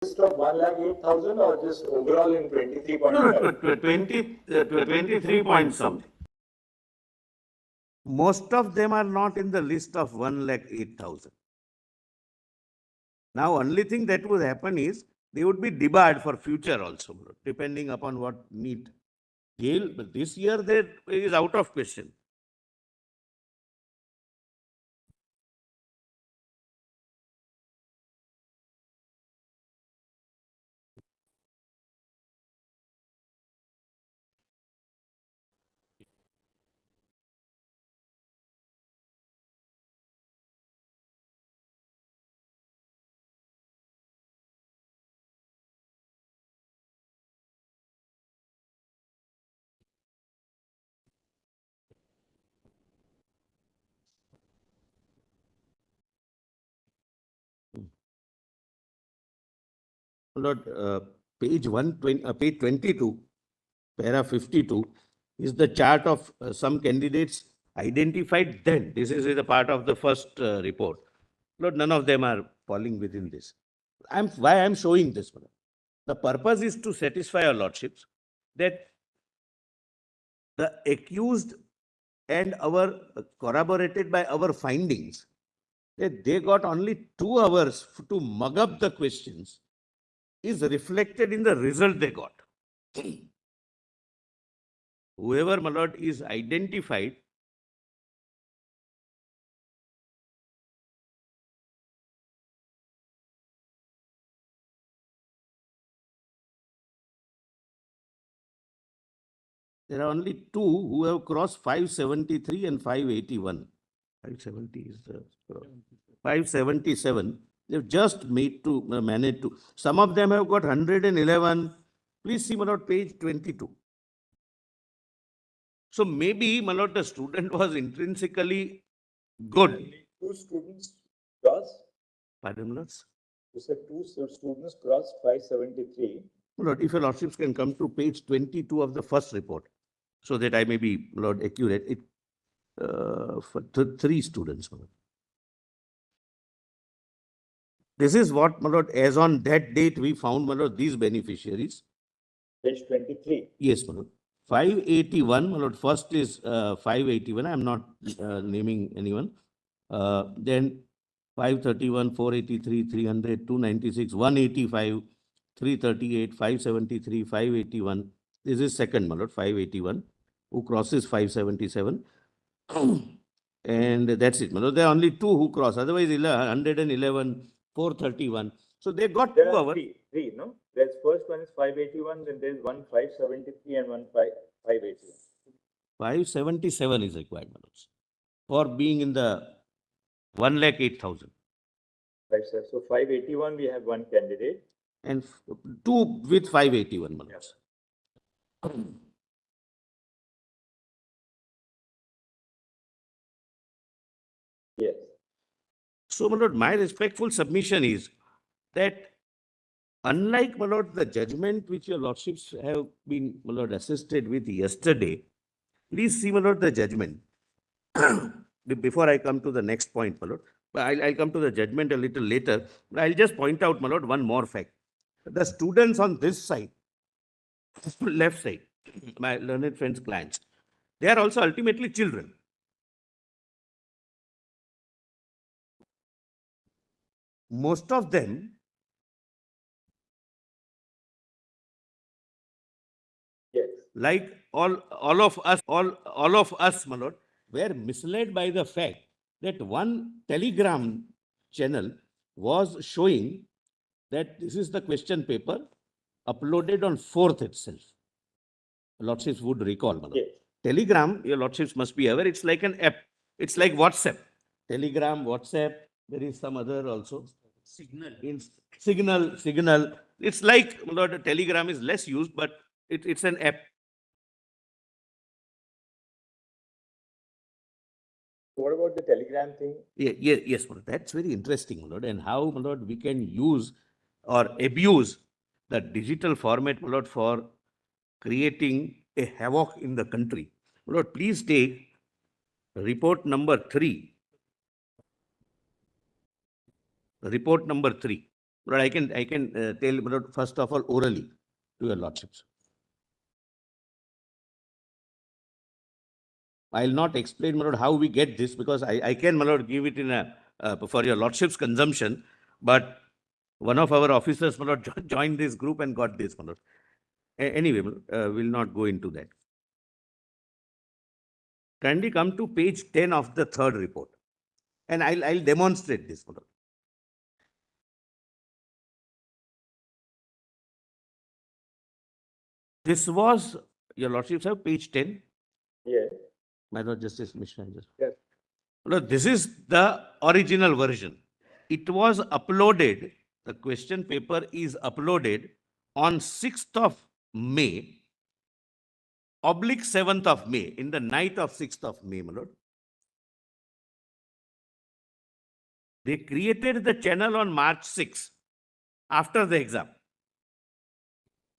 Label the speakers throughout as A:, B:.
A: List of 1,08,000 or just overall in 23 point?
B: No, 23 point something. Most of them are not in the list of 1,08,000. Now, only thing that would happen is they would be debarred for future also, depending upon what NEET deal. But this year, that is out of question. Lord, page 120, page 22, para 52 is the chart of some candidates identified then. This is a part of the first report. Lord, none of them are falling within this. Why I'm showing this. The purpose is to satisfy our lordships that the accused and our corroborated by our findings that they got only 2 hours to mug up the questions is reflected in the result they got. Whoever, my lord, is identified, there are only 2 who have crossed 573 and 581. 570 is the 577. They've just made to manage to. Some of them have got 111. Please see, my lord, page 22. So maybe, my lord, the student was intrinsically good.
A: 2 students cross?
B: Pardon, my lord?
A: You said 2 students crossed 573.
B: My lord, if your lordships can come to page 22 of the first report, so that I may be, my lord, accurate, it for 3 students, my lord. This is what, my lord, as on that date we found, my lord, these beneficiaries.
A: Page 23.
B: Yes, my lord. 581, my lord, first is 581. I am not naming anyone. Then 531, 483, 300, 296, 185, 338, 573, 581. This is second, my lord, 581, who crosses 577. And that's it, my lord. There are only 2 who cross. Otherwise, 111, 431. So they got
A: There
B: 2
A: are
B: hours.
A: Three, no? There's first one is 581, then there's one 573 and one 581.
B: 577 is required, my lords, for being in the 1,08,000.
A: Right, sir. So 581, we have one candidate.
B: And 2 with 581, my lords.
A: Yes.
B: So, my lord, my respectful submission is that unlike, my lord, the judgment which your lordships have been, my lord, assisted with yesterday, please see, my lord, the judgment. Before I come to the next point, my lord, I'll come to the judgment a little later. But I'll just point out, my lord, one more fact. The students on this side, left side, my learned friends' clients, they are also ultimately children. Most of them,
A: Yes.
B: like all of us, my lord, were misled by the fact that one telegram channel was showing that this is the question paper uploaded on 4th itself. Lordships would recall, my lord.
A: Yes.
B: Telegram, your lordships must be aware, it's like an app. It's like WhatsApp. Telegram, WhatsApp, there is some other also. Signal. Signal. It's like, my lord, Telegram is less used, but it's an app.
A: What about the Telegram thing?
B: Yes, my lord. That's very interesting, my lord. And how, my lord, we can use or abuse the digital format, my lord, for creating a havoc in the country. My lord, please take report number 3. Report number 3. But I can tell first of all orally to your lordships. I'll not explain, my lord, how we get this, because I can, my lord, give it in a for your lordship's consumption. But one of our officers, my lord, joined this group and got this, my lord. Anyway, my lord, we'll not go into that. Kindly come to page 10 of the third report, and I'll demonstrate this, my lord. This was, your lordships have page 10.
A: Yes.
B: My lord Justice Mishra.
A: Yes.
B: Lord, this is the original version. It was uploaded, the question paper is uploaded on 6th of May, oblique 7th of May, in the night of 6th of May, my lord. They created the channel on March 6th, after the exam.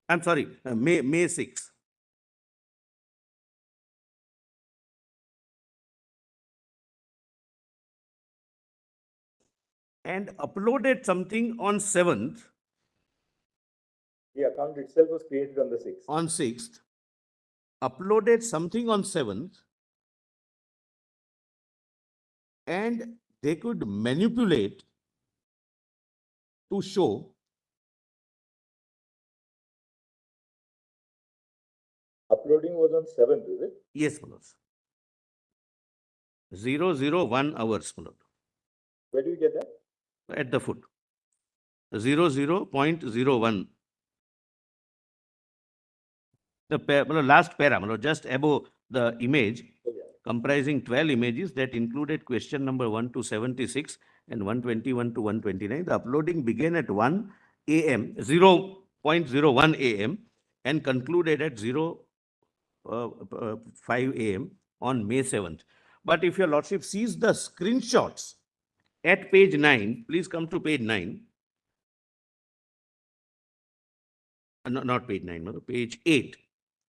B: I'm sorry, May 6th. And uploaded something on 7th.
A: The account itself was created on the 6th.
B: On 6th. Uploaded something on 7th. And they could manipulate to show
A: Uploading was on 7th, is it?
B: yes, my lord. 001 hours, my lord.
A: Where do you get that?
B: At the foot. 00.01. The last para, my lord, just above the image, comprising 12 images that included question number 1 to 76 and 121 to 129. The uploading began at 1 a.m., 0.01 a.m. and concluded at 5 a.m. on May 7th. But if your lordship sees the screenshots at page 9, please come to page 9. Not page 9, no, page 8,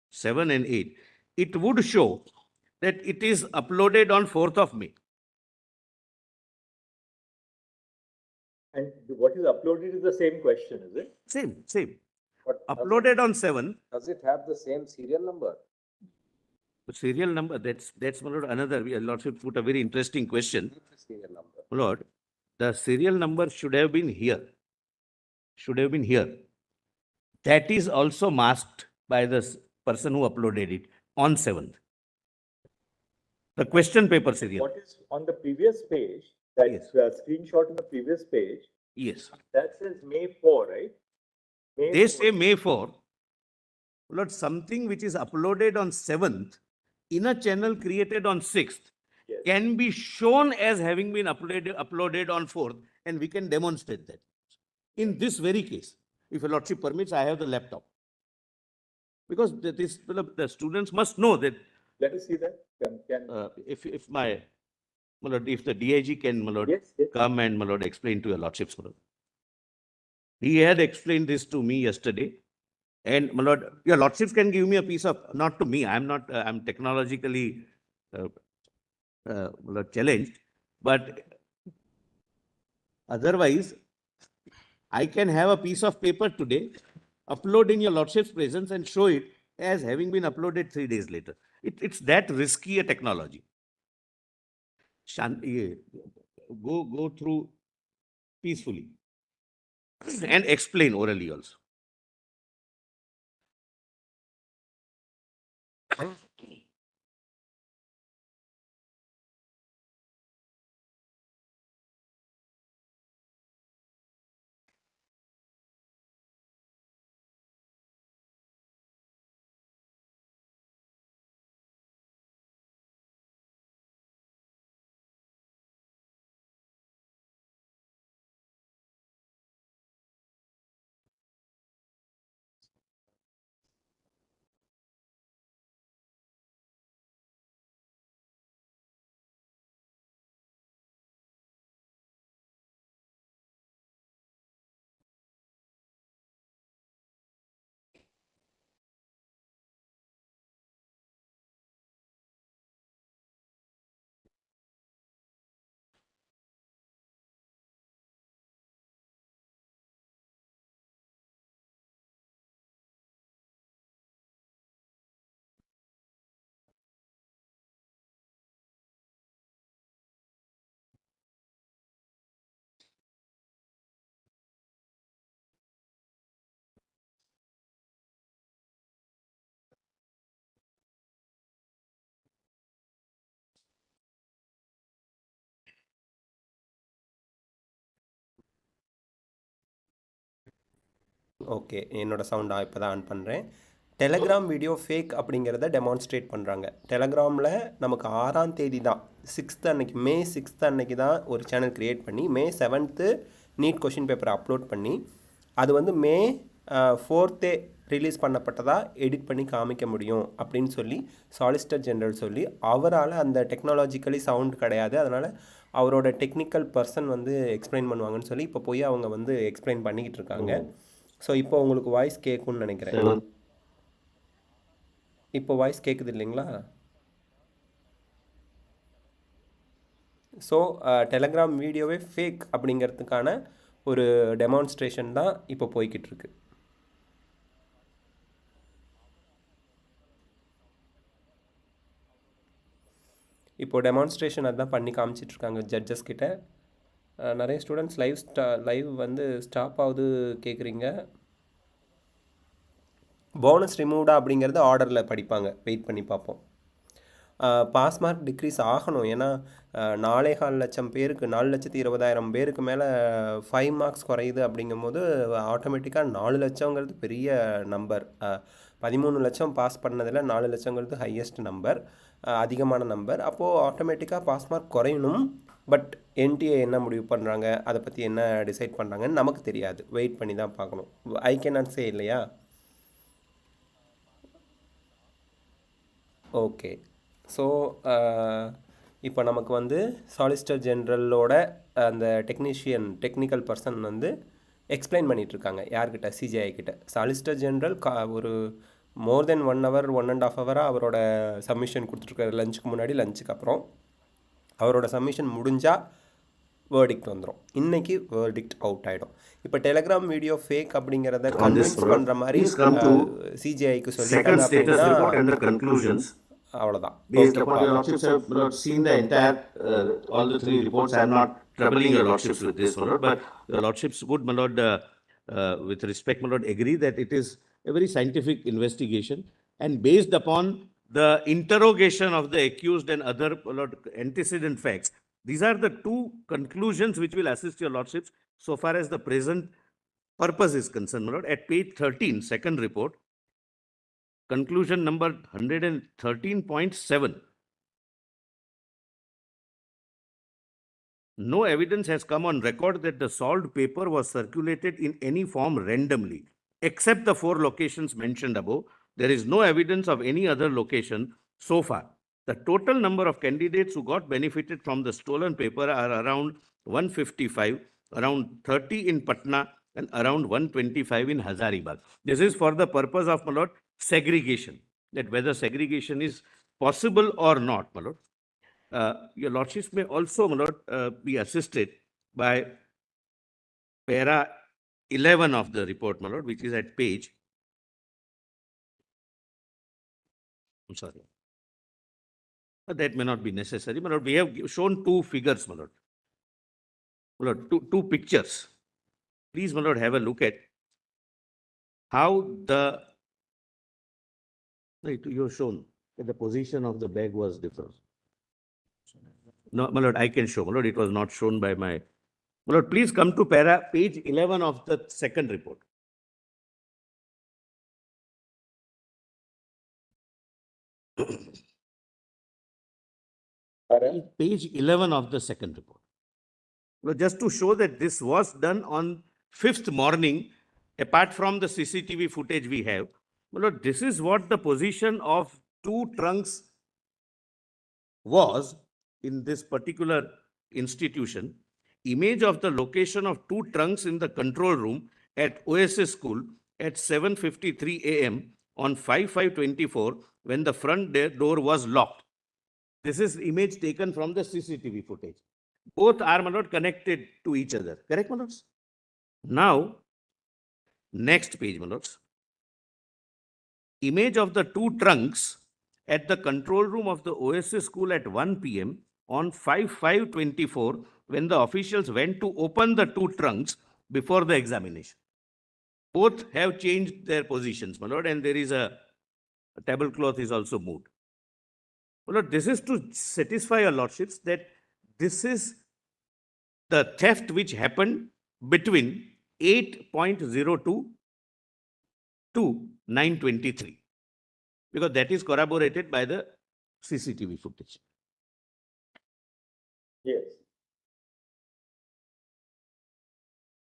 B: 7 and 8. It would show that it is uploaded on 4th of May.
A: And what is uploaded is the same question, is it?
B: Same.
C: But
B: Uploaded on 7th.
C: does it have the same serial number?
B: The serial number, that's my lord, another, your lordship put a very interesting question.
C: Not the serial number.
B: My lord, the serial number should have been here. That is also masked by the person who uploaded it on 7th. The question paper serial.
A: What is on the previous page, that
B: Yes.
A: Screenshot on the previous page,
B: Yes.
A: that says May 4, right?
B: They say May 4. Lord, something which is uploaded on 7th in a channel created on 6th
A: Yes.
B: can be shown as having been uploaded on 4th, and we can demonstrate that. In this very case, if your lordship permits, I have the laptop. Because the students must know that
A: Let us see that.
B: if my lord, if the DIG can, my lord,
A: Yes.
B: come and, my lord, explain to your lordships, my lord. He had explained this to me yesterday. And, my lord, your lordships can give me a piece of, not to me, I'm not, I'm technologically my lord, challenged, but otherwise, I can have a piece of paper today, upload in your lordship's presence and show it as having been uploaded 3 days later. It's that risky a technology. Go through peacefully and explain orally also.
D: Okay, என்னோட sound இப்போ தான் on பண்ணுறேன். Telegram video fake அப்படிங்கிறத demonstrate பண்ணுறாங்க. டெலகிராமில் நமக்கு 6ஆம் தேதி தான், 6th அன்னைக்கு, மே 6th அன்னைக்கு தான் ஒரு சேனல் க்ரியேட் பண்ணி மே 7th நீட் கொஷின் பேப்பரை அப்லோட் பண்ணி அது வந்து மே 4th ரிலீஸ் பண்ணப்பட்டதாக எடிட் பண்ணி காமிக்க முடியும் அப்படின்னு சொல்லி சாலிசிட்டர் ஜெனரல் சொல்லி, அவரால் அந்த டெக்னாலஜிக்கலி சவுண்ட் கிடையாது, அதனால் அவரோட டெக்னிக்கல் பர்சன் வந்து எக்ஸ்பிளைன் பண்ணுவாங்கன்னு சொல்லி இப்போ போய் அவங்க வந்து எக்ஸ்பிளைன் பண்ணிக்கிட்டு இருக்காங்க. ஸோ இப்போ உங்களுக்கு வாய்ஸ் கேட்கும்னு நினைக்கிறேன். இப்போ வாய்ஸ் கேட்குது இல்லைங்களா? ஸோ டெலகிராம் வீடியோவே ஃபேக் அப்படிங்கிறதுக்கான ஒரு டெமான்ஸ்ட்ரேஷன் தான் இப்போ போய்கிட்டு இருக்கு. இப்போ டெமான்ஸ்ட்ரேஷன் அதான் பண்ணி காமிச்சிட்ருக்காங்க ஜட்ஜஸ் கிட்ட. நிறைய ஸ்டூடெண்ட்ஸ் லைவ் வந்து ஸ்டாப் ஆகுது கேட்குறீங்க. போனஸ் ரிமூவ்டா அப்படிங்கிறது ஆர்டரில் படிப்பாங்க, வெயிட் பண்ணி பார்ப்போம். பாஸ் மார்க் டிக்ரீஸ் ஆகணும், ஏன்னா 4.25 லட்சம் பேருக்கு, 4,20,000 பேருக்கு மேலே 5 மார்க்ஸ் குறையுது அப்படிங்கும்போது ஆட்டோமேட்டிக்காக 4 லட்சங்கிறது பெரிய நம்பர். 13 லட்சம் பாஸ் பண்ணதில் 4 லட்சங்கிறது ஹையஸ்ட் நம்பர், அதிகமான நம்பர். அப்போது ஆட்டோமேட்டிக்காக பாஸ் மார்க் குறையணும். பட் என்டிஏ என்ன முடிவு பண்ணுறாங்க, அதை பற்றி என்ன டிசைட் பண்ணுறாங்கன்னு நமக்கு தெரியாது, வெயிட் பண்ணி தான் பார்க்கணும். ஐ கேன் நாட் சே இல்லையா? ஓகே, ஸோ இப்போ நமக்கு வந்து சாலிசிட்டர் ஜெனரலோட அந்த டெக்னிக்கல் பர்சன் வந்து எக்ஸ்பிளைன் பண்ணிகிட்ருக்காங்க. யார்கிட்ட? சிஜிஐ கிட்ட. சாலிசிட்டர் ஜெனரல் ஒரு மோர் தென் 1 hour 1.5 hour அவரோட சப்மிஷன் கொடுத்துட்ருக்காரு, லஞ்சுக்கு முன்னாடி, லஞ்சுக்கு அப்புறம். அவரோட சப்மிஷன் முடிஞ்சால் வேர்டிக்ட் வந்துடும். இன்றைக்கி வேர்டிக்ட் அவுட் ஆகிடும். இப்போ டெலகிராம் வீடியோ ஃபேக் அப்படிங்கிறத கன்வின்ஸ் பண்ணுற மாதிரி சிஜிஐக்கு சொல்லியிருக்காங்க அப்படின்னா அவ்வளோதான்.
B: Based upon your lordships have not seen the entire, all the 3 reports. I am not troubling your lordships with this, my lord, but your lordships would, my lord, with respect, my lord, agree that it is a very scientific investigation, and based upon the interrogation of the accused and other, my lord, antecedent facts, these are the 2 conclusions which will assist your lordships so far as the present purpose is concerned, my lord. At page 13, second report, conclusion number 113.7. No evidence has come on record that the solved paper was circulated in any form randomly. Except the 4 locations mentioned above, there is no evidence of any other location so far. The total number of candidates who got benefited from the stolen paper are around 155, around 30 in Patna, and around 125 in Hazaribagh. This is for the purpose of, my lord, segregation, that whether segregation is possible or not, my lord. Your lordships may also, my lord, be assisted by para 11 of the report, my lord, which is at page, I'm sorry, that may not be necessary, my lord. We have shown 2 figures, my lord. My lord, two pictures. Please, my lord, have a look at how the, right, you have shown that the position of the bag was different. No, my lord, I can show, my lord, it was not shown by my lord. Please come to page 11 of the second report. Page 11 of the second report. Well, just to show that this was done on 5th morning, apart from the CCTV footage we have, well, this is what the position of 2 trunks was in this particular institution. Image of the location of 2 trunks in the control room at OSS school at 7:53 a.m. on 5/5/24 when the front door was locked. This is image taken from the CCTV footage. Both are, my lord, connected to each other. Correct, my lords? Now, next page, my lords. Image of the 2 trunks at the control room of the OSS school at 1 p.m. on 5/5/24 when the officials went to open the 2 trunks before the examination. Both have changed their positions, my lord, and there is a tablecloth is also moved. My lord, this is to satisfy your lordships that this is the theft which happened between 8:02 to 923. Because that is corroborated by the CCTV footage.
A: Yes.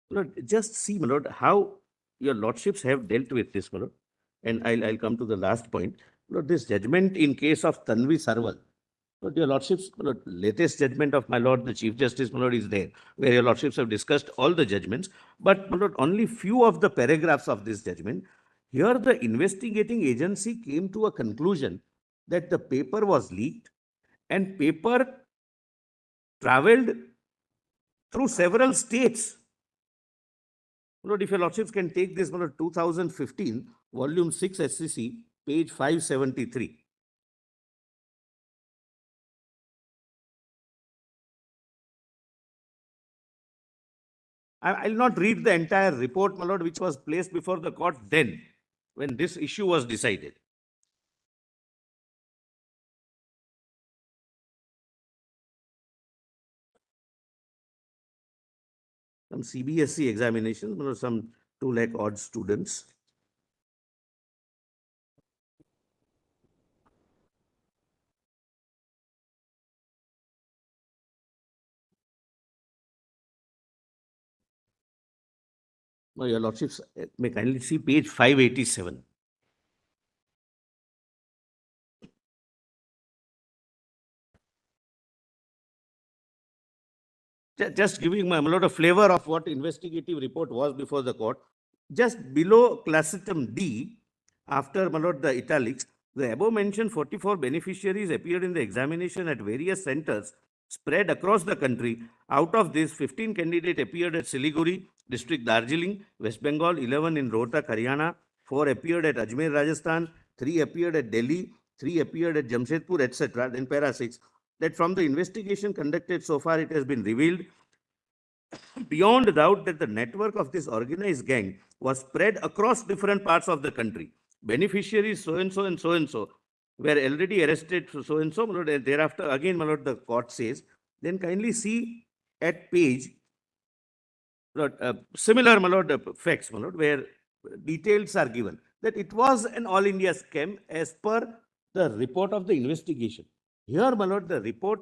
B: My lord, just see, my lord, how your lordships have dealt with this, my lord. And I'll come to the last point. My lord, this judgment in case of Tanvi Sarwal. But your lordships, my lord, latest judgment of my lord, the Chief Justice, my lord, is there, where your lordships have discussed all the judgments, but my lord, only few of the paragraphs of this judgment. Here, the investigating agency came to a conclusion that the paper was leaked and paper traveled through several states. My lord, if your lordships can take this, my lord, 2015, volume 6 SCC, page 573. I'll not read the entire report, my lord, which was placed before the court then, when this issue was decided. Some CBSE examinations, my lord, some 2 lakh odd students. Now, your lordships may kindly see page 587. Just giving my lord a flavor of what investigative report was before the court. Just below classitum D, after my lord the italics, the above mentioned 44 beneficiaries appeared in the examination at various centers spread across the country. Out of this, 15 candidates appeared at Siliguri, district Darjeeling, West Bengal, 11 in Rohtak, Haryana, 4 appeared at Ajmer, Rajasthan, 3 appeared at Delhi, 3 appeared at Jamshedpur, etc. Then para 6. That from the investigation conducted so far, it has been revealed beyond doubt that the network of this organized gang was spread across different parts of the country. Beneficiaries so-and-so and so-and-so were already arrested, so-and-so, my lord, and thereafter, again, my lord, the court says, then kindly see at page, lord, similar, my lord, facts, my lord, where details are given, that it was an all India scam as per the report of the investigation. Here, my lord, the report,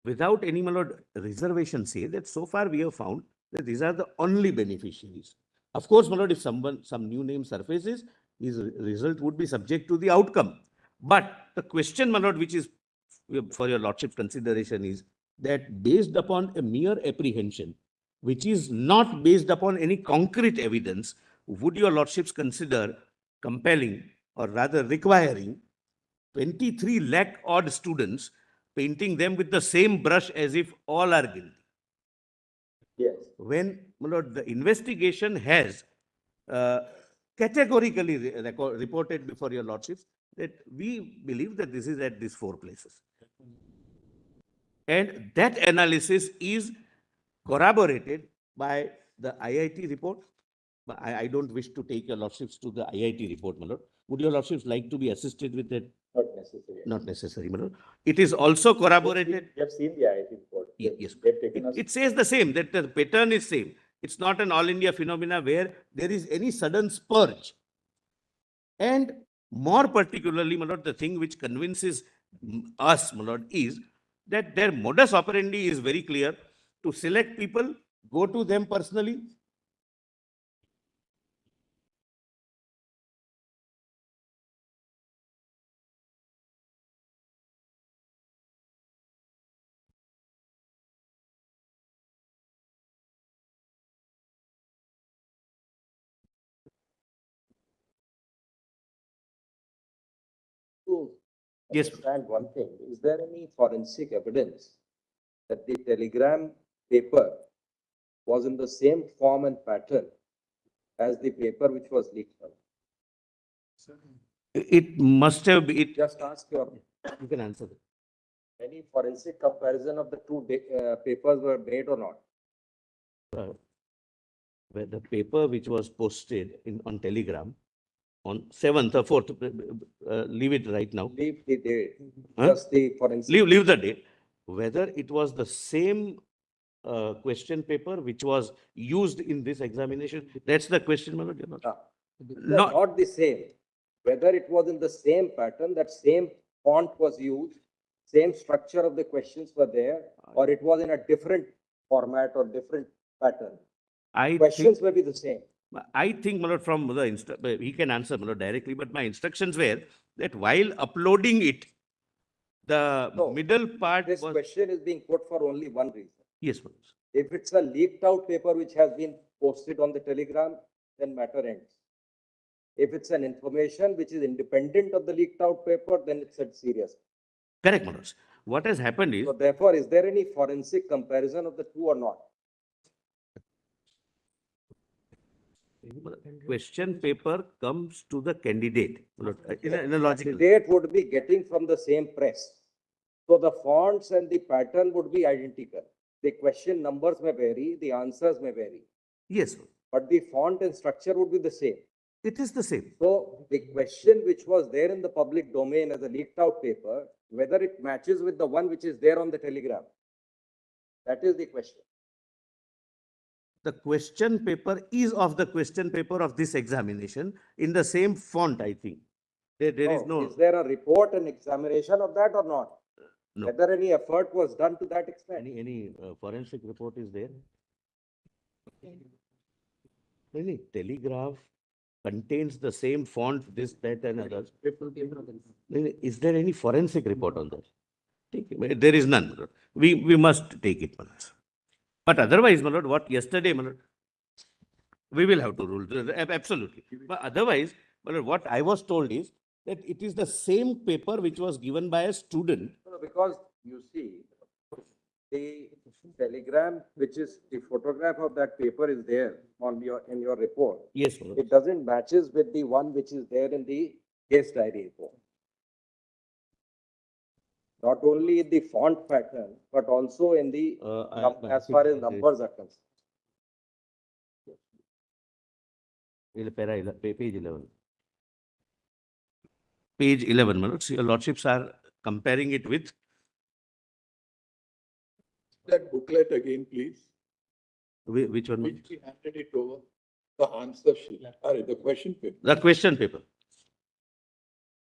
B: without any, my lord, reservation, say that so far we have found that these are the only beneficiaries. Of course, my lord, if some new name surfaces, his result would be subject to the outcome. But the question, my lord, which is for your lordship's consideration is that based upon a mere apprehension, which is not based upon any concrete evidence, would your lordships consider compelling or rather requiring 23 lakh odd students, painting them with the same brush as if all are guilty?
A: Yes.
B: When, my lord, the investigation has categorically reported before your lordships that we believe that this is at these 4 places. And that analysis is corroborated by the IIT report. But I don't wish to take your lordships to the IIT report, my lord. Would your lordships like to be assisted with that?
A: Not necessary.
B: Not necessary, my lord. It is also corroborated.
A: We have seen the IIT report.
B: Yes.
A: They've taken us.
B: It says the same, that the pattern is same. It's not an all India phenomena where there is any sudden spurge. And more particularly, my lord, the thing which convinces us, my lord, is that their modus operandi is very clear: to select people, go to them personally.
C: To
B: Yes.
C: understand one thing, is there any forensic evidence that the telegram paper was in the same form and pattern as the paper which was leaked out?
B: It must have been,
C: Just ask your,
B: you can answer that.
C: any forensic comparison of the 2 papers were made or not?
B: Where the paper which was posted on Telegram on 7th or 4th, leave it right now.
C: Leave the date,
B: Huh?
C: just the forensic.
B: Leave the date. Whether it was the same question paper which was used in this examination, that's the question, my lord.
C: Ah. They're
B: Not,
C: not the same. Whether it was in the same pattern, that same font was used, same structure of the questions were there, or it was in a different format or different pattern.
B: I think,
C: Questions may be the same.
B: my lord, from the, he can answer, my lord, directly, but my instructions were that while uploading it, the
C: No,
B: middle part
C: This
B: was,
C: question is being put for only one reason.
B: yes, my lord.
C: If it's a leaked out paper which has been posted on the Telegram, then matter ends. If it's an information which is independent of the leaked out paper, then it's a serious.
B: Correct, my lords. What has happened is,
C: So therefore, is there any forensic comparison of the two or not?
B: question paper comes to the candidate, my lord, in a logical.
C: Candidate would be getting from the same press. So the fonts and the pattern would be identical. The question numbers may vary, the answers may vary,
B: Yes, sir.
C: but the font and structure would be the same.
B: It is the same.
C: So the question which was there in the public domain as a leaked out paper, whether it matches with the one which is there on the Telegram. That is the question.
B: The question paper is of the question paper of this examination in the same font, I think. There is no,
C: Is there a report and examination of that or not?
B: no.
C: Whether any effort was done to that extent?
B: Any forensic report is there? Any telegraph contains the same font, this, that and others. Is there any forensic report on that? There is none, my lord. We must take it, my lord. But otherwise, my lord, what yesterday, my lord, we will have to rule, absolutely. But otherwise, my lord, what I was told is that it is the same paper which was given by a student.
C: No, because you see, the telegram, which is the photograph of that paper is there on in your report.
B: Yes, my lord.
C: It doesn't matches with the one which is there in the case diary report. Not only in the font pattern, but also in the, as far as numbers are concerned.
B: Page 11. Page 11, my lord. So your lordships are comparing it with,
E: That booklet again, please,
B: which one? my
E: which
B: lord?
E: we handed it over, the answer sheet, sorry, the question paper.
B: The question paper.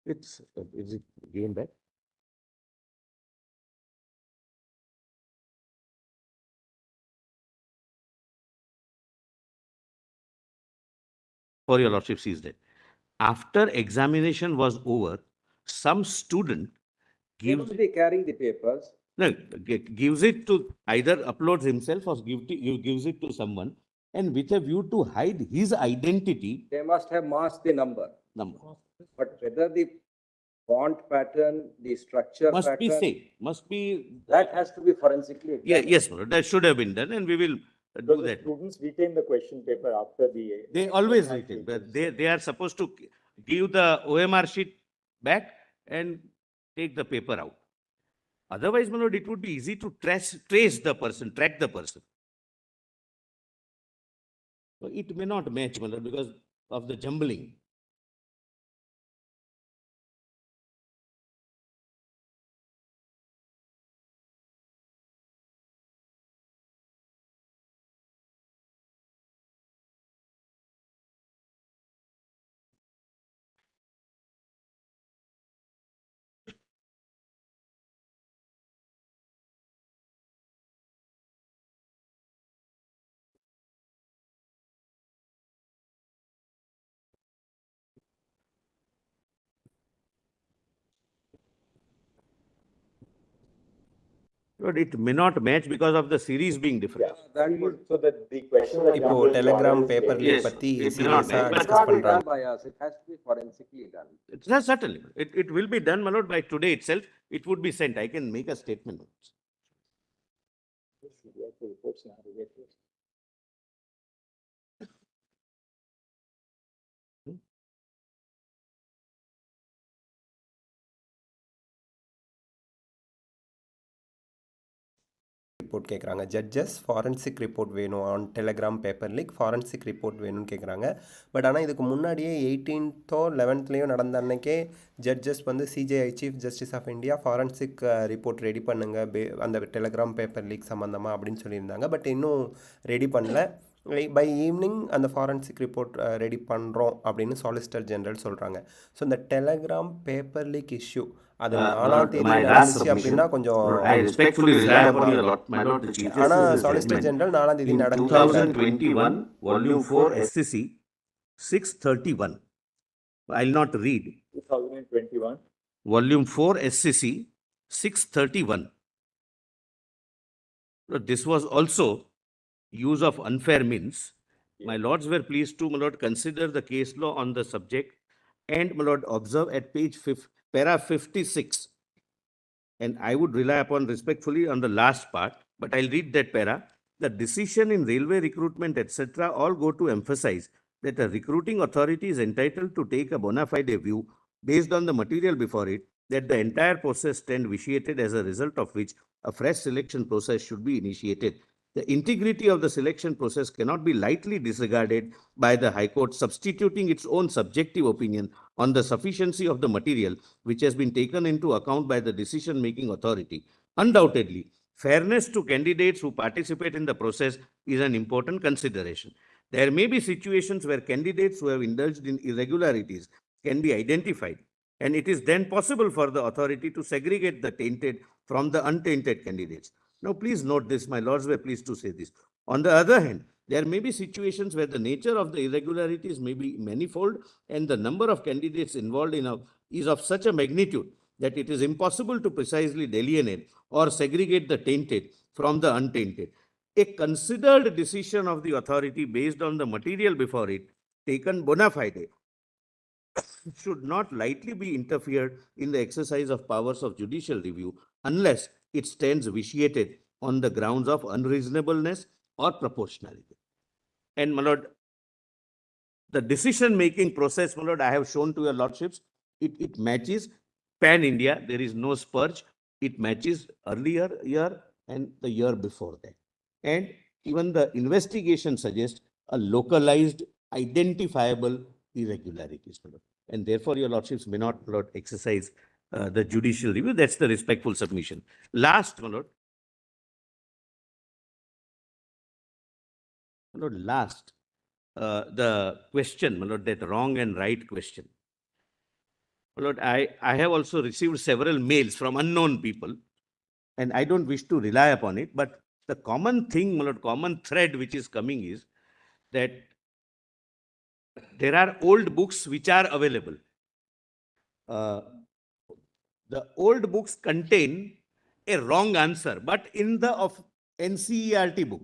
B: It's, is it again back? For your lordship sees that. After examination was over, some student
C: He
B: gives,
C: will be carrying the papers.
B: no, gives it to, either uploads himself or gives it to someone, and with a view to hide his identity
C: They must have masked the number.
B: number.
C: But whether the font pattern, the structure
B: Must be
C: pattern,
B: same, must be.
C: that has to be forensically
B: Yeah,
C: examined.
B: yes, my lord, that should have been done, and we will
A: So
B: do
A: the
B: that.
A: students retain the question paper after the.
B: They always retain, but they are supposed to give the OMR sheet back and take the paper out. Otherwise, my lord, it would be easy to trace the person, track the person. So it may not match, my lord, because of the jumbling. But it may not match because of the series being different.
A: Yeah, that would, so that the question. that
D: இப்போ
A: jumbles
D: telegram
A: always
D: paper
A: change.
D: Leak
B: Yes,
D: பற்றி
B: it may not
D: சீரியஸாக
B: match, but
C: It
D: discuss
C: can't be done
D: பண்ணுறாங்க.
C: by us. It has to be forensically done.
B: It's certainly, it will be done, my lord, by today itself. It would be sent. I can make a statement.
A: Reports now, we get this.
D: Report கேட்குறாங்க. Judges forensic report வேணும் on Telegram paper leak, forensic report வேணும்னு கேட்குறாங்க. But ஆனால் இதுக்கு முன்னாடியே 18th 11th நடந்த அன்னைக்கே judges வந்து CJI chief justice of India forensic report ready பண்ணுங்க அந்த டெலிகிராம் பேப்பர் லீக் சம்மந்தமாக அப்படின்னு சொல்லியிருந்தாங்க. பட் இன்னும் ரெடி பண்ணல. பை ஈவினிங் அந்த ஃபாரன்சிக் ரிப்போர்ட் ரெடி பண்ணுறோம் அப்படின்னு சாலிசிட்டர் ஜெனரல் சொல்கிறாங்க. ஸோ இந்த டெலகிராம் பேப்பர் லீக் இஷ்யூ அது 4ஆம் தேதி
B: my last
D: நடந்துச்சு
B: submission.
D: அப்படின்னா கொஞ்சம்
B: I respectfully rely upon your lot, my lord, the chief
D: ஆனால்
B: justice's
D: சாலிசிட்டர்
B: judgment.
D: ஜெனரல் 4ஆம் தேதி
B: In
D: நடக்கல.
B: 2021, volume 4 SCC 631. I'll not read.
A: 2021.
B: Volume 4 SCC 631. So this was also use of unfair means. My lords were pleased to, my lord, consider the case law on the subject and, my lord, observe at page 5, para 56. And I would rely upon respectfully on the last part, but I'll read that para. The decision in railway recruitment, etc., all go to emphasize that a recruiting authority is entitled to take a bona fide view based on the material before it, that the entire process stand vitiated, as a result of which a fresh selection process should be initiated. The integrity of the selection process cannot be lightly disregarded by the High Court, substituting its own subjective opinion on the sufficiency of the material which has been taken into account by the decision-making authority. Undoubtedly, fairness to candidates who participate in the process is an important consideration. There may be situations where candidates who have indulged in irregularities can be identified, and it is then possible for the authority to segregate the tainted from the untainted candidates. Now, please note this, my lords were pleased to say this. On the other hand, there may be situations where the nature of the irregularities may be manifold and the number of candidates involved is of such a magnitude that it is impossible to precisely delineate or segregate the tainted from the untainted. A considered decision of the authority based on the material before it, taken bona fide, should not lightly be interfered in the exercise of powers of judicial review unless it stands vitiated on the grounds of unreasonableness or proportionality. And, my lord, the decision-making process, my lord, I have shown to your lordships, it matches pan-India. There is no spurge. It matches earlier year and the year before that. And even the investigation suggests a localized, identifiable irregularities, my lord. And therefore, your lordships may not, my lord, exercise the judicial review. That's the respectful submission. Last, my lord. My lord, last, the question, my lord, that wrong and right question. My lord, I have also received several mails from unknown people, and I don't wish to rely upon it, but the common thing, my lord, common thread which is coming is that there are old books which are available. The old books contain a wrong answer, but in the of NCERT book.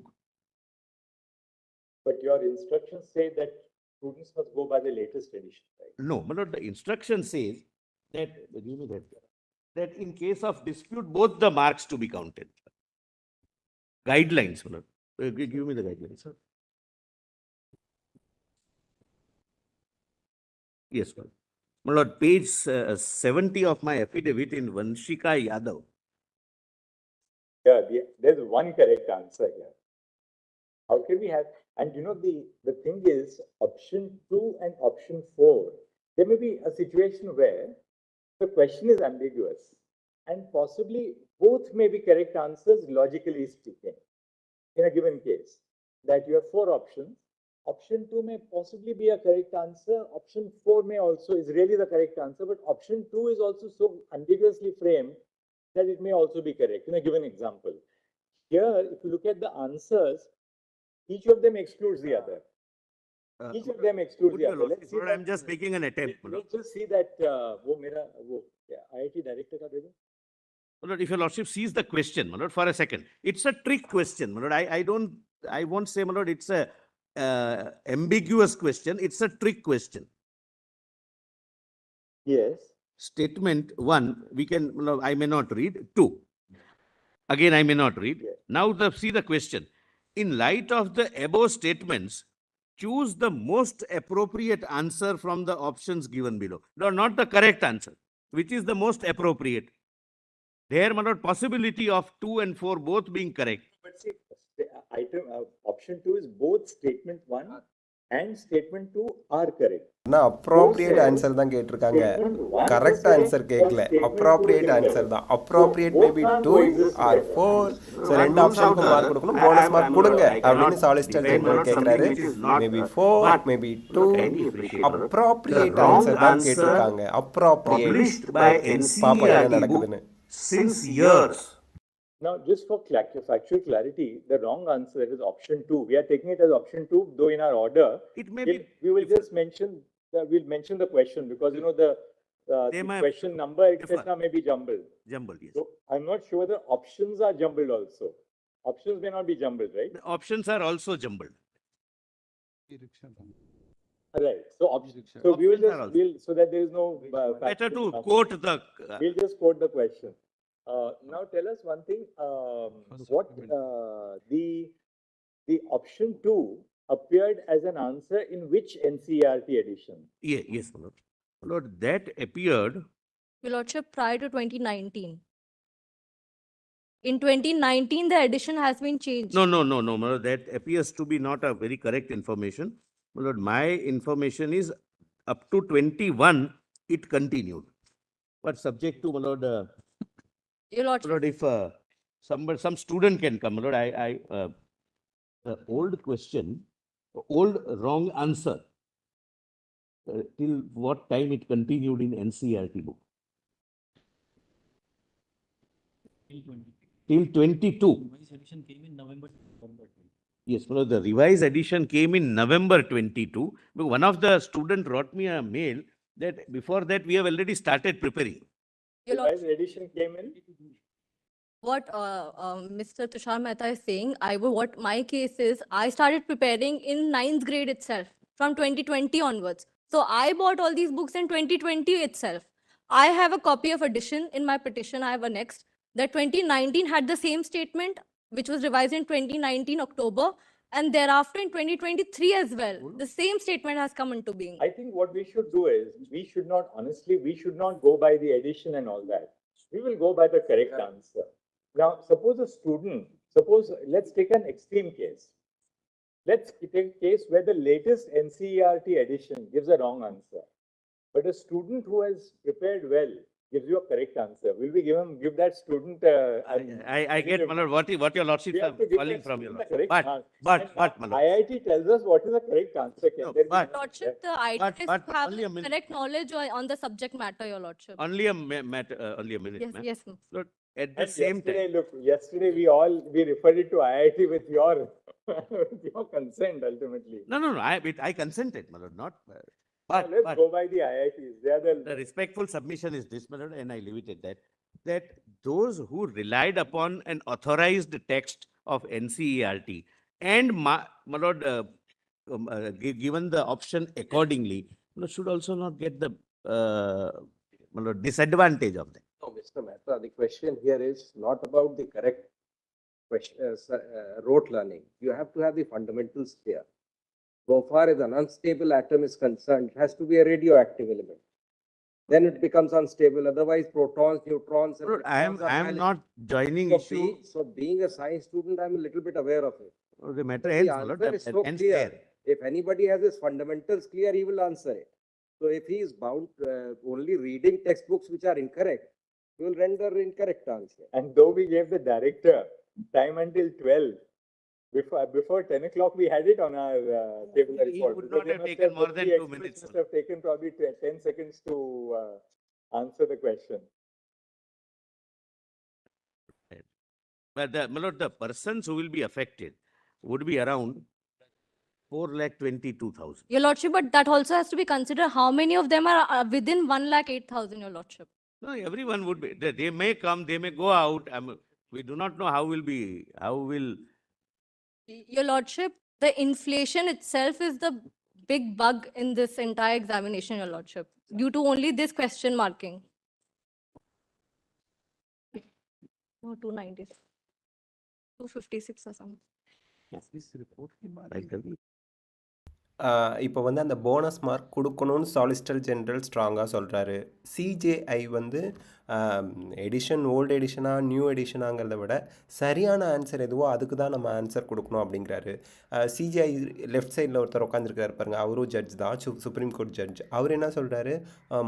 A: But your instructions say that students must go by the latest edition, right?
B: No, my lord, the instruction says that, give me that in case of dispute, both the marks to be counted. Guidelines, my lord. Give me the guidelines, sir. Yes, sir. My lord, page 70 of my affidavit in Vanshika Yadav.
A: Yeah, there's one correct answer here. How can we have, and you know, the thing is, option 2 and option 4, there may be a situation where the question is ambiguous and possibly both may be correct answers, logically speaking, in a given case, that you have 4 options. Option 2 may possibly be a correct answer. Option 4 may also is really the correct answer, but option 2 is also so ambiguously framed that it may also be correct. In a given example, here, if you look at the answers, each of them excludes the other. Each of them excludes the other. Let's see.
B: Lord, I'm just making an attempt.
A: Let's just see that. IIT director ka de do.
B: My lord, if your lordship sees the question, my lord, for a second, it's a trick question, my lord. I won't say, my lord, it's a ambiguous question. It's a trick question.
A: Yes.
B: Statement 1, we can, I may not read. 2, again, I may not read.
A: Yes.
B: Now, see the question. In light of the above statements, choose the most appropriate answer from the options given below. No, not the correct answer. Which is the most appropriate? There, my lord, possibility of 2 and 4 both being correct.
A: But see, item option 2 is both statement 1 and statement 2 are correct.
D: ஆனால் appropriate
A: Both
D: answer தான் கேட்டிருக்காங்க.
A: Statement 1 is
D: correct
A: correct,
D: answer
A: but
D: கேட்கல,
A: statement 2
D: appropriate
A: is
D: answer
A: incorrect.
D: தான். Appropriate
A: So,
D: maybe
A: both can't
D: 2
A: coexist
D: are
A: together.
D: 4. So
B: Not
D: ரெண்டு
B: rules
D: ஆப்ஷனுக்கும்
B: out,
D: mark
B: sir.
D: கொடுக்கணும், bonus mark கொடுங்க
B: I cannot
D: அப்படின்னு solicitor
B: defend
D: general கேட்குறாரு.
B: something which is not,
D: maybe 4,
B: but
D: maybe 2.
B: any appreciator.
D: Appropriate
B: The wrong
D: answer தான்
B: answer
D: கேட்டிருக்காங்க. Appropriate
B: published by
D: பாப்பா என்ன
B: NCERT book
D: நடக்குதுன்னு.
B: since years.
A: Now, just for factual clarity, the wrong answer is option 2. We are taking it as option 2, though in our order.
B: It may
A: we will just mention we'll mention the question because the
B: They may
A: question number, etc.,
B: differ.
A: may be jumbled.
B: Jumbled, yes.
A: So I'm not sure the options are jumbled also. Options may not be jumbled, right?
B: The options are also jumbled.
A: Right. So, so we will
B: Options are
A: just so that there is no
B: Better to
A: factual-
B: quote the.
A: We'll just quote the question. Now tell us one thing. What the option 2 appeared as an answer in which NCERT edition?
B: Yeah, yes, my lord. My lord, that appeared.
F: Your Lordship, prior to 2019. In 2019, the edition has been changed.
B: No, my lord, that appears to be not a very correct information. My lord, my information is up to 21, it continued. But subject to, my lord,
F: Your
B: my
F: Lordship,
B: lord, if some student can come, my lord, the old question, old wrong answer, till what time it continued in NCERT book? Till 22.
G: Revised edition came in November.
B: Yes, well, the revised edition came in November 22. But one of the student wrote me a mail that before that we have already started preparing.
F: Your
A: Revised
F: Lordship,
A: edition came in.
F: what Mr. Tushar Mehta is saying, what my case is, I started preparing in 9th grade itself, from 2020 onwards. So I bought all these books in 2020 itself. I have a copy of edition in my petition I have annexed that 2019 had the same statement, which was revised in 2019 October, and thereafter in 2023 as well. The same statement has come into being.
A: I think what we should do is we should not go by the edition and all that. We will go by the correct answer. Now, let's take an extreme case. Let's take a case where the latest NCERT edition gives a wrong answer, but a student who has prepared well gives you a correct answer. Will we give that student?
B: I get, my lord, what your lordship
A: We
B: are
A: have to give
B: calling
A: that
B: from your
A: student
B: lord.
A: the correct
B: But,
A: answer.
B: my lord.
A: IIT tells us what is the correct answer. Can
B: No,
A: there be
B: but-
A: no-
F: Lordship, the idea
B: but
F: is to have
B: only a minute.
F: correct knowledge on the subject matter, Your Lordship.
B: Only a matter, only a minute,
F: Yes,
B: ma'am.
F: yes, ma'am.
B: Lord, at the
A: And
B: same time.
A: yesterday we referred it to IIT with your with your consent ultimately.
B: No, I consented, my lord, not.
A: Now, let's
B: But
A: go by the IITs. They are
B: the respectful submission is this, my lord, and I leave it at that, that those who relied upon an authorized text of NCERT and my lord, given the option accordingly, my lord, should also not get the my lord, disadvantage of that.
C: No, Mr. Mehta, the question here is not about the correct question, rote learning. You have to have the fundamentals clear. So far as an unstable atom is concerned, it has to be a radioactive element. Then it becomes unstable. Otherwise, protons, neutrons, and
B: Lord, I am
C: electrons are valid.
B: not joining
C: So,
B: issue,
C: so being a science student, I'm a little bit aware of it.
B: the matter
C: The
B: ends, my lord,
C: answer is so
B: ends
C: clear.
B: there.
C: If anybody has his fundamentals clear, he will answer it. So if he is bound only reading textbooks which are incorrect, he will render incorrect answer.
A: And though we gave the director time until 12, before 10 o'clock, we had it on our table
B: He
A: report.
B: would
A: because
B: not
A: they
B: have
A: must
B: taken more
A: the
B: than 2
A: experts
B: minutes,
A: Must
B: sir.
A: have taken probably 10 seconds to answer the question.
B: But my lord, the persons who will be affected would be around 4,22,000.
F: Your Lordship, but that also has to be considered. How many of them are within 1,08,000, Your Lordship?
B: No, everyone would be, they may come, they may go out. We do not know how will.
F: Your Lordship, the inflation itself is the big bug in this entire examination, Your Lordship, due to only this question marking. No, 290. 256 or something.
B: Right, Ravi?
D: இப்போ வந்து அந்த bonus mark கொடுக்கணும்னு solicitor general ஸ்ட்ராங்காக சொல்கிறாரு. CJI வந்து edition old எடிஷனா new எடிஷனாங்கிறத விட சரியான answer எதுவோ அதுக்கு தான் நம்ம ஆன்சர் கொடுக்கணும் அப்படிங்கிறாரு. சிஜிஐ லெஃப்ட் சைடில் ஒருத்தர் உட்காந்துருக்காரு பாருங்க, அவரும் ஜட்ஜ் தான், சுப்ரீம் கோர்ட் ஜட்ஜ். அவர் என்ன சொல்கிறாரு,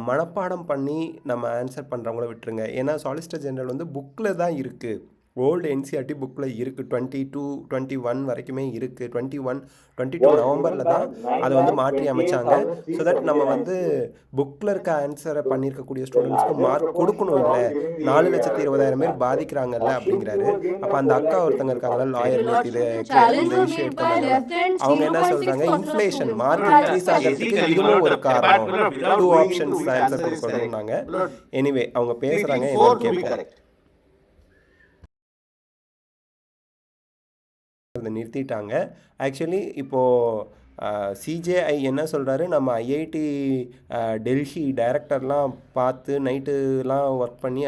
D: மனப்பாடம் பண்ணி நம்ம ஆன்சர் பண்ணுறவங்கள விட்டுருங்க. ஏன்னா சாலிசிட்டர் ஜெனரல் வந்து புக்கில் தான் இருக்குது, ஓல்டு என்சிஆர்டி புக்கில் இருக்குது, 22, 21 வரைக்குமே இருக்குது. 22 நவம்பரில் தான் அதை வந்து மாற்றி அமைச்சாங்க. ஸோ தட் நம்ம வந்து புக்கில் இருக்க ஆன்சரை பண்ணியிருக்கக்கூடிய ஸ்டூடெண்ட்ஸ்க்கு மார்க் கொடுக்கணும். இல்லை 4,20,000 பேர் பாதிக்கிறாங்கல்ல அப்படிங்கிறாரு. அப்போ அந்த அக்கா ஒருத்தங்க இருக்காங்களா லாயர், இது இந்த இஷ்யூ எடுத்தாங்க, அவங்க என்ன சொல்கிறாங்க, இன்ஃப்ளேஷன் மார்க் இன்க்ரீஸ் ஆகிறதுக்கு இதுவும் ஒரு காரணம், 2 ஆப்ஷன்ஸ் ஆன்சர் கொடுக்கணும்னாங்க. எனிவே அவங்க பேசுகிறாங்க, என்னன்னு கேட்போம். அதை நிறுத்திட்டாங்க. ஆக்சுவலி இப்போது சிஜேஐ என்ன சொல்கிறாரு, நம்ம ஐஐடி டெல்லி டைரக்டர்லாம் பார்த்து நைட்டுலாம் ஒர்க் பண்ணி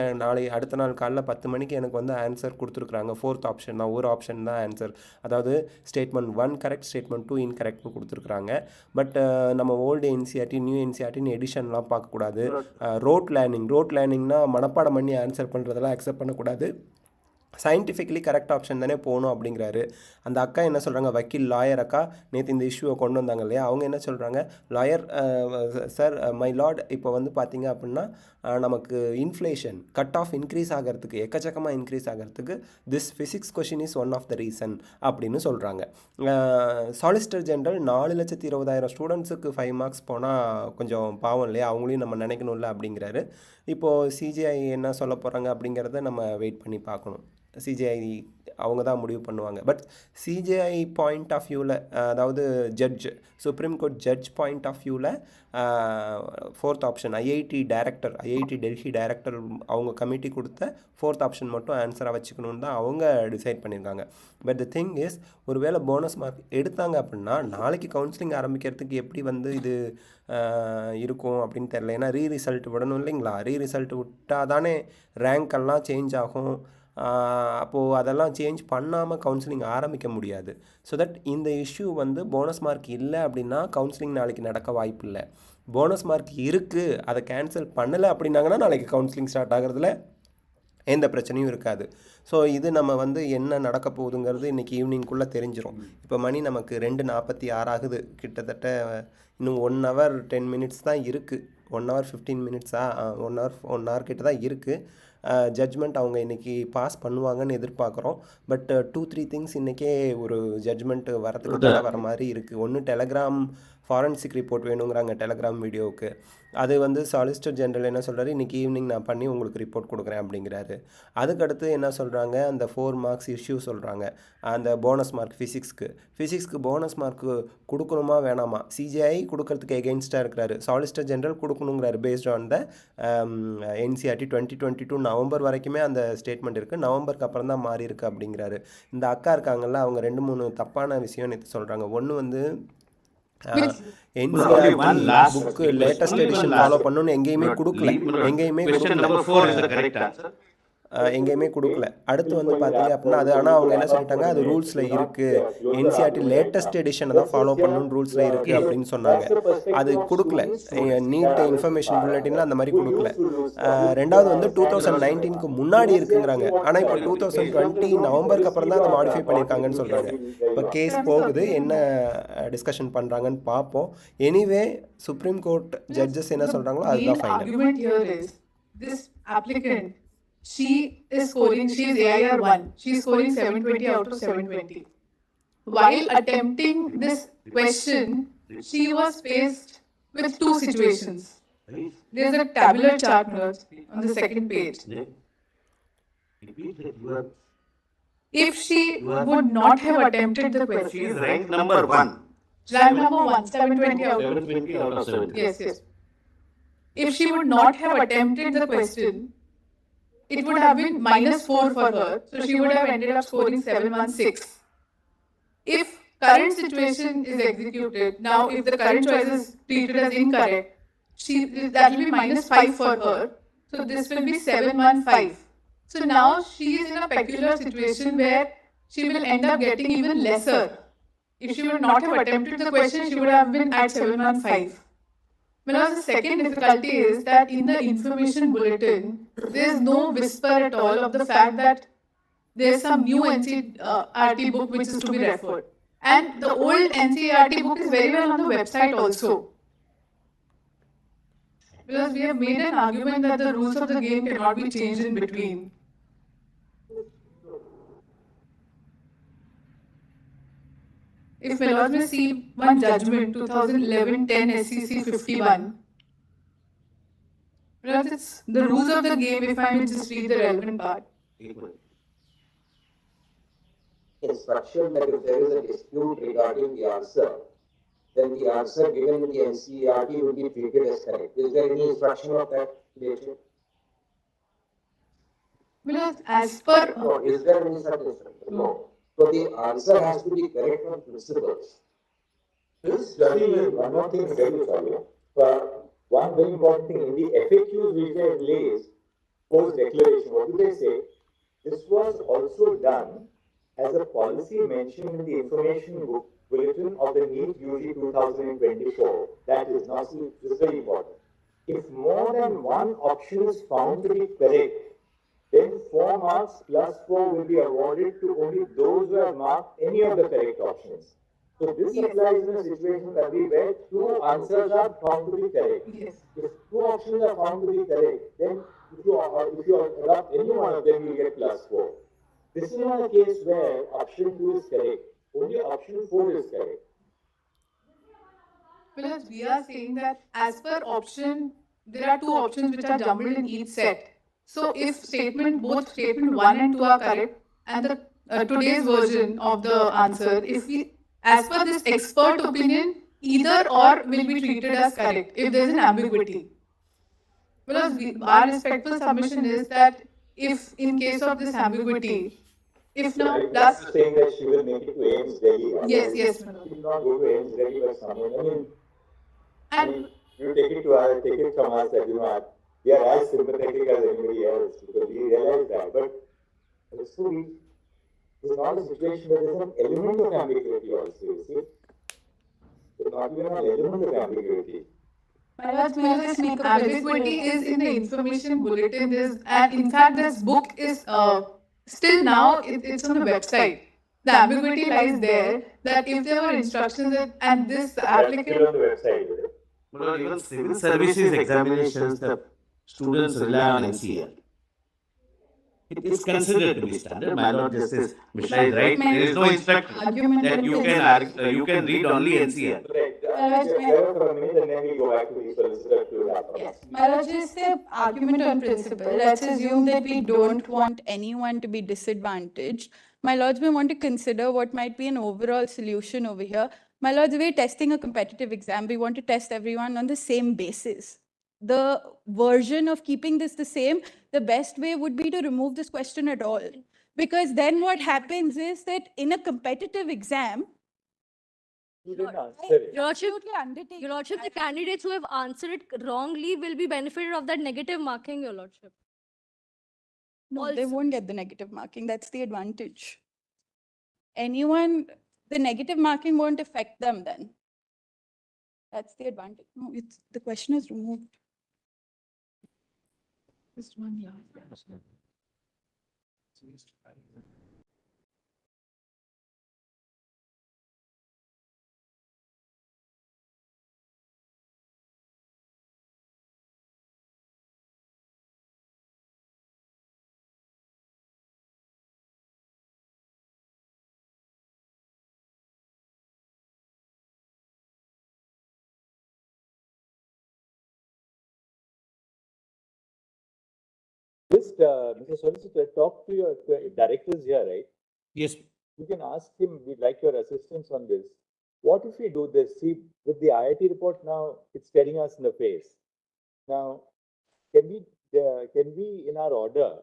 D: அடுத்த நாள் காலைல 10 மணிக்கு எனக்கு வந்து ஆன்சர் கொடுத்துருக்குறாங்க. 4th ஆப்ஷன் தான், ஒரு ஆப்ஷன் தான் ஆன்சர், அதாவது ஸ்டேட்மெண்ட் 1 கரெக்ட், ஸ்டேட்மெண்ட் 2 இன்கரெக்ட்னு கொடுத்துருக்குறாங்க. பட் நம்ம ஓல்டு என்சிஆர்டி நியூ என்சிஆர்டின்னு எடிஷன்லாம் பார்க்கக்கூடாது. ரோட் லேர்னிங்னா மனப்பாடம் பண்ணி ஆன்சர் பண்ணுறதெல்லாம் அக்செப்ட் பண்ணக்கூடாது. சயின்டிஃபிக்கலி கரெக்ட் ஆப்ஷன் தானே போகணும் அப்படிங்கிறாரு. அந்த அக்கா என்ன சொல்கிறாங்க, வக்கீல் லாயர் அக்கா நேற்று இந்த இஷ்யூவை கொண்டு வந்தாங்க இல்லையா, அவங்க என்ன சொல்கிறாங்க, லாயர் சார் மை லார்ட், இப்போ வந்து பார்த்தீங்க அப்படின்னா நமக்கு இன்ஃப்ளேஷன் கட் ஆஃப் இன்க்ரீஸ் ஆகிறதுக்கு, எக்கச்சக்கமாக இன்க்ரீஸ் ஆகிறதுக்கு this physics question is one of the reason அப்படின்னு சொல்கிறாங்க. சாலிசிட்டர் ஜெனரல் 4,20,000 ஸ்டூடெண்ட்ஸுக்கு 5 மார்க்ஸ் போனால் கொஞ்சம் பாவம் இல்லையா, அவங்களையும் நம்ம நினைக்கணும்ல அப்படிங்கிறாரு. இப்போது சிஜிஐ என்ன சொல்ல போகிறாங்க அப்படிங்கிறத நம்ம வெயிட் பண்ணி பார்க்கணும். சிஜிஐ அவங்க தான் முடிவு பண்ணுவாங்க. பட் சிஜிஐ பாயிண்ட் ஆஃப் வியூவில், அதாவது judge, supreme court judge point of வியூவில் 4th option IIT Delhi director அவங்க கமிட்டி கொடுத்த 4th ஆப்ஷன் மட்டும் ஆன்சராக வச்சுக்கணுன்னு தான் அவங்க டிசைட் பண்ணியிருக்காங்க. பட் த திங் இஸ், ஒருவேளை போனஸ் மார்க் எடுத்தாங்க அப்படின்னா நாளைக்கு கவுன்சிலிங் ஆரம்பிக்கிறதுக்கு எப்படி வந்து இது இருக்கும் அப்படின்னு தெரியல. ஏன்னா ரிசல்ட் விடணும் இல்லைங்களா, ரிசல்ட் விட்டால் தானே ரேங்க் எல்லாம் சேஞ்ச் ஆகும். அப்போது அதெல்லாம் சேஞ்ச் பண்ணாமல் கவுன்சிலிங் ஆரம்பிக்க முடியாது. ஸோ தட் இந்த இஷ்யூ வந்து போனஸ் மார்க் இல்லை அப்படின்னா கவுன்சிலிங் நாளைக்கு நடக்க வாய்ப்பு இல்லை. போனஸ் மார்க் இருக்குது, அதை கேன்சல் பண்ணலை அப்படின்னாங்கன்னா நாளைக்கு கவுன்சிலிங் ஸ்டார்ட் ஆகிறதுல எந்த பிரச்சனையும் இருக்காது. ஸோ இது நம்ம வந்து என்ன நடக்க போகுதுங்கிறது இன்றைக்கி ஈவினிங்குள்ளே தெரிஞ்சிடும். இப்போ மணி நமக்கு 2:46 ஆகுது. கிட்டத்தட்ட இன்னும் 1 hour 10 minutes தான் இருக்குது. 1 hour 15 minutes 1 hour கிட்ட தான் இருக்குது. ஜட்ஜ்மெண்ட் அவங்க இன்றைக்கி பாஸ் பண்ணுவாங்கன்னு எதிர்பார்க்குறோம். பட் 2-3 திங்ஸ் இன்றைக்கே ஒரு ஜட்ஜ்மெண்ட் வரத்துக்கு தடை வர மாதிரி இருக்குது. ஒன்று டெலகிராம் ஃபாரன்சிக் ரிப்போர்ட் வேணுங்கிறாங்க டெலகிராம் வீடியோவுக்கு. அது வந்து சாலிசிட்டர் ஜெனரல் என்ன சொல்கிறாரு, இன்றைக்கி ஈவினிங் நான் பண்ணி உங்களுக்கு ரிப்போர்ட் கொடுக்குறேன் அப்படிங்கிறாரு. அதுக்கடுத்து என்ன சொல்கிறாங்க, அந்த 4 marks இஷ்யூ சொல்கிறாங்க. அந்த போனஸ் மார்க் ஃபிசிக்ஸ்க்கு போனஸ் மார்க்கு கொடுக்கணுமா வேணாமா, சிஜிஐ கொடுக்கறதுக்கு எகெயின்ஸ்டாக இருக்கிறாரு, சாலிசிட்டர் ஜெனரல் கொடுக்கணுங்கிறாரு. Based on the NCERT 2022 November வரைக்குமே அந்த ஸ்டேட்மெண்ட் இருக்குது, நவம்பருக்கு அப்புறம் தான் மாறி இருக்குது அப்படிங்கிறாரு. இந்த அக்கா இருக்காங்கல்ல, அவங்க 2-3 தப்பான விஷயம் நேற்று சொல்கிறாங்க. ஒன்று வந்து NCERT book latest edition follow பண்ணணும்னு எங்கேயுமே கொடுக்கல. அடுத்து வந்து பார்த்தீங்க அப்படின்னா அது, ஆனால் அவங்க என்ன சொல்லிட்டாங்க, அது ரூல்ஸில் இருக்குது, என்சிஆர்டி லேட்டஸ்ட் எடிஷனை தான் ஃபாலோ பண்ணணும்னு ரூல்ஸில் இருக்குது அப்படின்னு சொன்னாங்க. அது கொடுக்கல, நீட் இன்ஃபர்மேஷன் புல்லட்டினில் அந்த மாதிரி கொடுக்கல. ரெண்டாவது வந்து 2019க்கு முன்னாடி இருக்குங்கிறாங்க, ஆனால் இப்போ 2020 நவம்பருக்கு அப்புறம் தான் அதை மாடிஃபை பண்ணியிருக்காங்கன்னு சொல்கிறாங்க. இப்போ கேஸ் போகுது, என்ன டிஸ்கஷன் பண்ணுறாங்கன்னு பார்ப்போம். எனிவே சுப்ரீம் கோர்ட் ஜட்ஜஸ் என்ன சொல்கிறாங்களோ அதுதான் final.
G: She is AIR 1. She is scoring 720 out of 720. While attempting this question, she was faced with 2 situations. There is a tabular chart on the second page. If she would not have attempted the question,
B: She is rank number 1.
G: Rank number 1, 720 out of
B: 7.
G: Yes. If she would not have attempted the question, it would have been -4 for her, so she would have ended up scoring 716. If current situation is executed, now if the current choice is treated as incorrect, that will be -5 for her, so this will be 715. So now she is in a peculiar situation where she will end up getting even lesser if she would not have attempted the question, she would have been at 715. Because the second difficulty is that in the information bulletin, there is no whisper at all of the fact that there is some new NCERT book which is to be referred. And the old NCERT book is very well on the website also. Because we have made an argument that the rules of the game cannot be changed in between. If my lords may see one judgment, 2011-10 SEC 51. Because it's the rules of the game, if I may just read the relevant part.
C: Instruction that if there is a dispute regarding the answer, then the answer given in the NCERT will be treated as correct. Is there any instruction of that nature?
G: Because as per...
C: No, is there any such instruction? No. So the answer has to be correct on principles.
A: This study is one more thing to tell you, sorry. One very important thing in the FAQs which they placed post declaration, what do they say? This was also done as a policy mentioned in the information bulletin of the NEET UG 2024. That is not, this is very important. If more than one option is found to be correct, then 4 marks plus 4 will be awarded to only those who have marked any of the correct options. So this applies in a situation that we where 2 answers are found to be correct.
G: Yes.
A: If 2 options are found to be correct, then if you adopt any one of them, you get plus 4. This is not a case where option 2 is correct. Only option 4 is correct.
G: Because we are saying that as per option, there are 2 options which are jumbled in each set. So if both statement 1 and 2 are correct, and the today's version of the answer, if we, as per this expert opinion, either or will be treated as correct if there is an ambiguity. Because our respectful submission is that if in case of this ambiguity, if now plus...
A: saying that she will make it to AIMS Delhi.
G: Yes.
A: She will not go to AIMS Delhi by someone. I mean,
G: And
A: you take it from us that, we are as sympathetic as anybody else because we realize that. But also, it's not a situation where there's an element of ambiguity also, you see. There's not even an element of ambiguity.
G: My lords, may I just make a ambiguity is in the information bulletin. And in fact, this book is still now it's on the website. The ambiguity lies there that if there were instructions and this applicant...
A: Still on the website, is it?
B: Well, even civil services examinations, the students rely on NCERT. It is considered to be standard. My Lord Justice Mishra is right. There is no instruction that you can read only NCERT.
A: For a minute and then we go back to the solicitor to wrap up.
H: Yes, my lord, just the argument on principle. Let's assume that we don't want anyone to be disadvantaged. My lords may want to consider what might be an overall solution over here. My lords, we're testing a competitive exam. We want to test everyone on the same basis. The version of keeping this the same, the best way would be to remove this question at all. Because then what happens is that in a competitive exam,
A: You didn't answer it.
F: Your Lordship, the candidates who have answered it wrongly will be benefited of that negative marking, Your Lordship.
H: no, they
F: Also-
H: won't get the negative marking. That's the advantage. Anyone, the negative marking won't affect them then. That's the advantage. No, the question is removed.
G: Just one last.
A: Just, Mr. Solicitor, talk to your directors here, right?
B: Yes.
A: You can ask him, we'd like your assistance on this. What if we do this? See, with the IIT report now, it's staring us in the face. Now, can we in our order,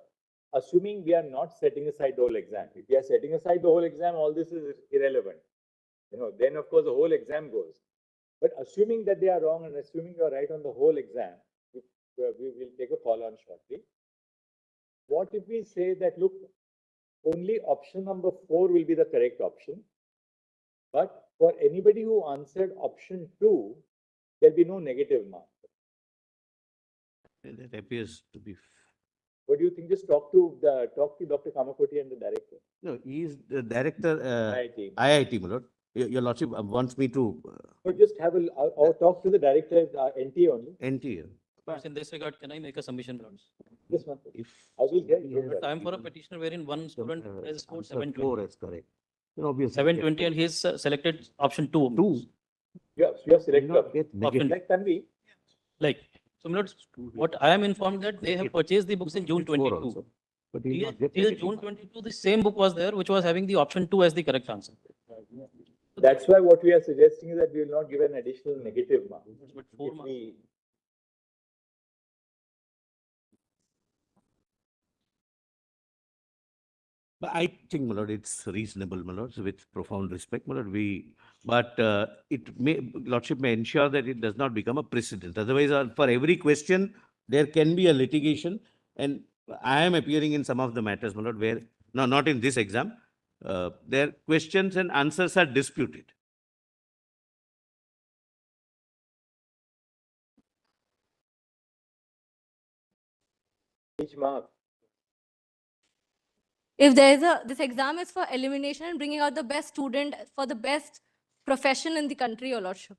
A: assuming we are not setting aside the whole exam, if we are setting aside the whole exam, all this is irrelevant. Then of course the whole exam goes. But assuming that they are wrong and assuming you are right on the whole exam, we will take a call on shortly. What if we say that, look, only option number 4 will be the correct option But for anybody who answered option 2, there'll be no negative mark.
B: That appears to be,
A: What do you think? Just talk to Dr. Kamakoti and the director.
B: no, he is the director,
A: IIT.
B: IIT, my lord. Your lordship wants me to,
A: But just have or talk to the director, NT only.
B: NT.
I: But in this regard, can I make a submission, Lords?
A: This one.
B: If.
A: I will hear you.
I: But I am for a petitioner wherein one student has scored
B: Answer 4
I: 720.
B: is correct. Then obviously.
I: 720 and he's selected option 2.
B: Two.
A: You have selected.
B: Not get
I: Option
B: negative.
A: Like Tanvi.
I: Like, so my lords, what I am informed that they have purchased the books in June
B: Four
I: 22.
B: also. But he
I: Till
B: not get
I: till
B: negative
I: June
B: mark.
I: 22, the same book was there, which was having the option 2 as the correct answer.
A: That's why what we are suggesting is that we will not give an additional negative mark.
I: But 4
A: If
I: marks.
A: we-
B: But I think, my lord, it's reasonable, my lord, with profound respect, my lord, but it may, lordship may ensure that it does not become a precedent. Otherwise, for every question, there can be a litigation. And I am appearing in some of the matters, my lord, where, no, not in this exam, their questions and answers are disputed.
A: Each mark.
F: If there's this exam is for elimination and bringing out the best student for the best profession in the country, Your Lordship.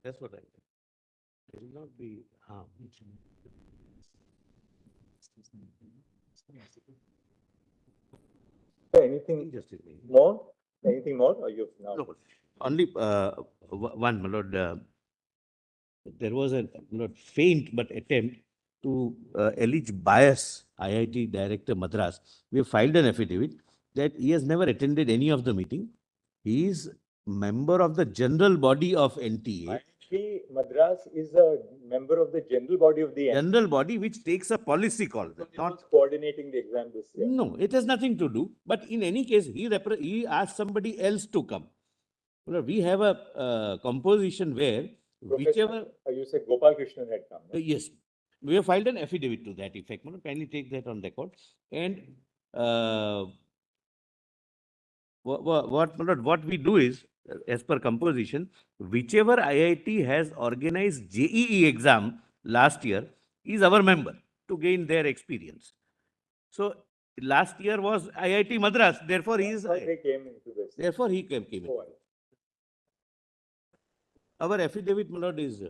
B: That's what I think. There will not be harm.
A: Anything
B: Injustice.
A: more? Anything more? Or you've now?
B: No, only one, my lord. There was a not faint but attempt to allege bias. IIT Director Madras. We have filed an affidavit that he has never attended any of the meeting. He is member of the general body of NTA.
A: IIT Madras is a member of the general body of the
B: General body which takes a policy call.
A: not coordinating the exam this year.
B: No, it has nothing to do. But in any case, he asked somebody else to come. Well, we have a composition where whichever,
A: You said Gopal Krishnan had come. right?
B: yes, we have filed an affidavit to that effect. Madam, kindly take that on record. And what we do is, as per composition, whichever IIT has organized JEE exam last year is our member to gain their experience. So last year was IIT Madras, therefore he is,
A: How they came into this.
B: therefore he came in.
A: Oh,
B: Our affidavit, my lord, is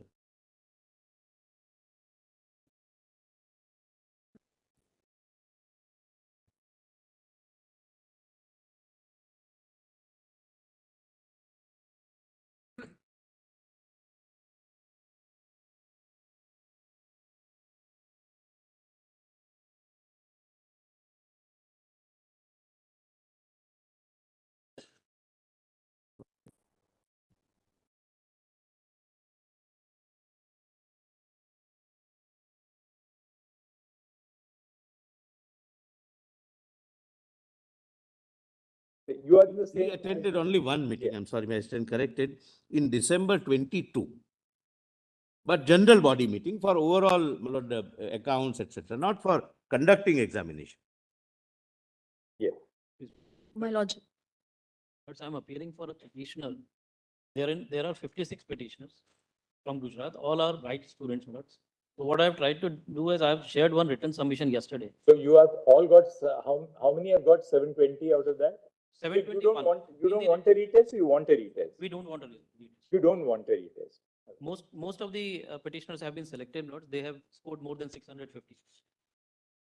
A: You are in the
B: he
A: same.
B: attended only one meeting. I'm sorry, I stand corrected, in December 22. But general body meeting for overall, my lord, accounts, etc., not for conducting examination.
F: My Lordship.
I: But I'm appearing for a petitioner. There are 56 petitioners from Gujarat. All are right students, my lords. So what I've tried to do is I've shared one written submission yesterday.
A: So you have all got, how many have got 720 out of that? You
I: 721.
A: don't want a retest, you want a retest?
I: We don't want to read.
A: You don't want a retest.
I: Most of the petitioners have been selected, Lord. They have scored more than 650.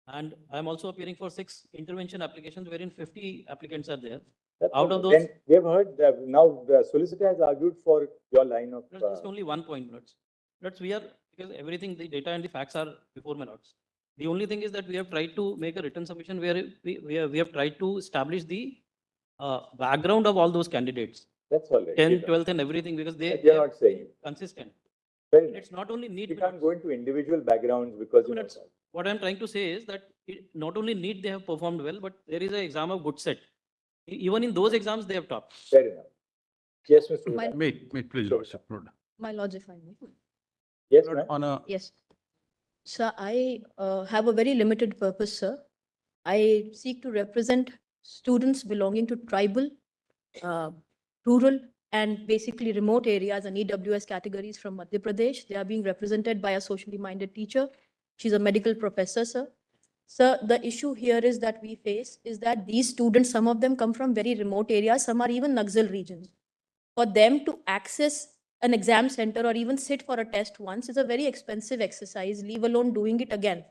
I: And I'm also appearing for 6 intervention applications wherein 50 applicants are there.
A: That's
I: Out
A: all.
I: of those-
A: Then we have heard that now the solicitor has argued for your line of.
I: There's just only one point, Lords. Lords, we are, because everything, the data and the facts are before my Lords. The only thing is that we have tried to make a written submission where we have tried to establish the background of all those candidates,
A: That's all right.
I: 10th, 12th and everything, because they
A: You're
I: are
A: not saying.
I: consistent.
A: Fair enough.
I: It's not only NEET.
A: We can't go into individual backgrounds because,
I: No, that's- what I'm trying to say is that not only NEET they have performed well, but there is an exam of good set. Even in those exams, they have topped.
A: fair enough. Yes, Mr.
F: My-
A: Uda.
J: Wait, please,
A: Sure,
J: Lordship. Lord.
F: My lords, if I may.
A: Yes,
J: Lord,
A: ma'am.
J: on a,
F: Yes. Sir, I have a very limited purpose, sir. I seek to represent students belonging to tribal, rural, and basically remote areas and EWS categories from Madhya Pradesh. They are being represented by a socially minded teacher. She's a medical professor, sir. Sir, the issue here is that we face is that these students, some of them come from very remote areas, some are even Naxal regions. For them to access an exam center or even sit for a test once is a very expensive exercise, leave alone doing it again.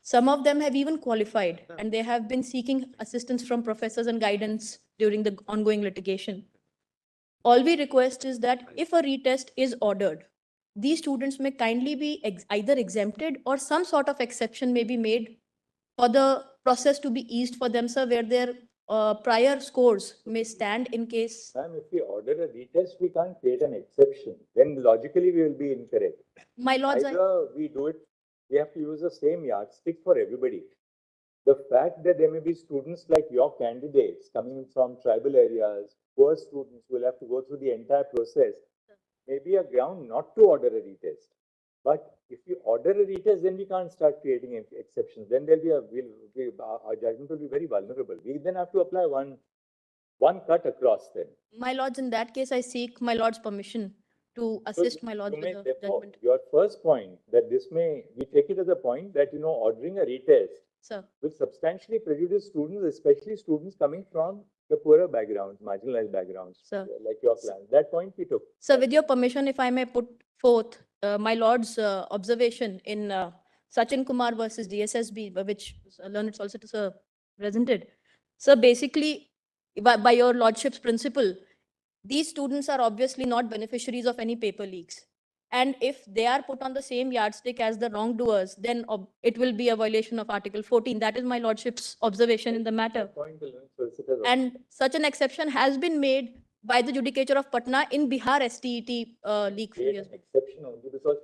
F: Some of them have even qualified and they have been seeking assistance from professors and guidance during the ongoing litigation. All we request is that if a retest is ordered, these students may kindly be either exempted or some sort of exception may be made for the process to be eased for them, sir, where their prior scores may stand in case.
A: Ma'am, if we order a retest, we can't create an exception. Then logically we will be incorrect.
F: My lords,
A: Either we do it, we have to use the same yardstick for everybody. The fact that there may be students like your candidates coming from tribal areas, poor students will have to go through the entire process, may be a ground not to order a retest. But if you order a retest, then we can't start creating exceptions. Then there'll be our judgment will be very vulnerable. We then have to apply one cut across them.
F: my lords, in that case, I seek my lord's permission to assist
A: So
F: my lords
A: you
F: with
A: may
F: the
A: therefore,
F: judgment.
A: your first point that we take it as a point that, ordering a retest
F: Sir,
A: will substantially prejudice students, especially students coming from the poorer backgrounds, marginalized backgrounds,
F: Sir.
A: like your class. That point we took.
F: sir, with your permission, if I may put forth my lord's observation in Sachin Kumar versus DSSB, which learned solicitor sir presented. So basically, by your lordship's principle, these students are obviously not beneficiaries of any paper leaks. And if they are put on the same yardstick as the wrongdoers, then it will be a violation of Article 14. That is my lordship's observation in the matter.
A: Point the learned solicitors also.
F: And such an exception has been made by the Judicature of Patna in Bihar STET leak few
A: Create
F: years
A: an
F: back.
A: exception only because,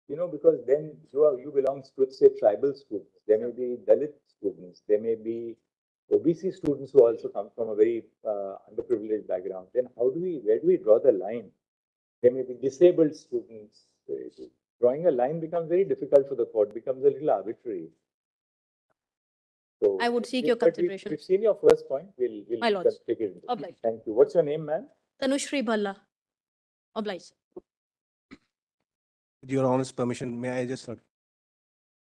A: because then you belong to, say, tribal students. There may be Dalit students. There may be OBC students who also come from a very underprivileged background. Then where do we draw the line? There may be disabled students. Drawing a line becomes very difficult for the court, becomes a little arbitrary. So,
F: I would seek your
A: but
F: consideration.
A: We've seen your first point. We'll
F: My lords.
A: take it.
F: Obliged.
A: Thank you. What's your name, ma'am?
F: Tanushri Bhalla. Obliged.
K: With Your Honor's permission, may I just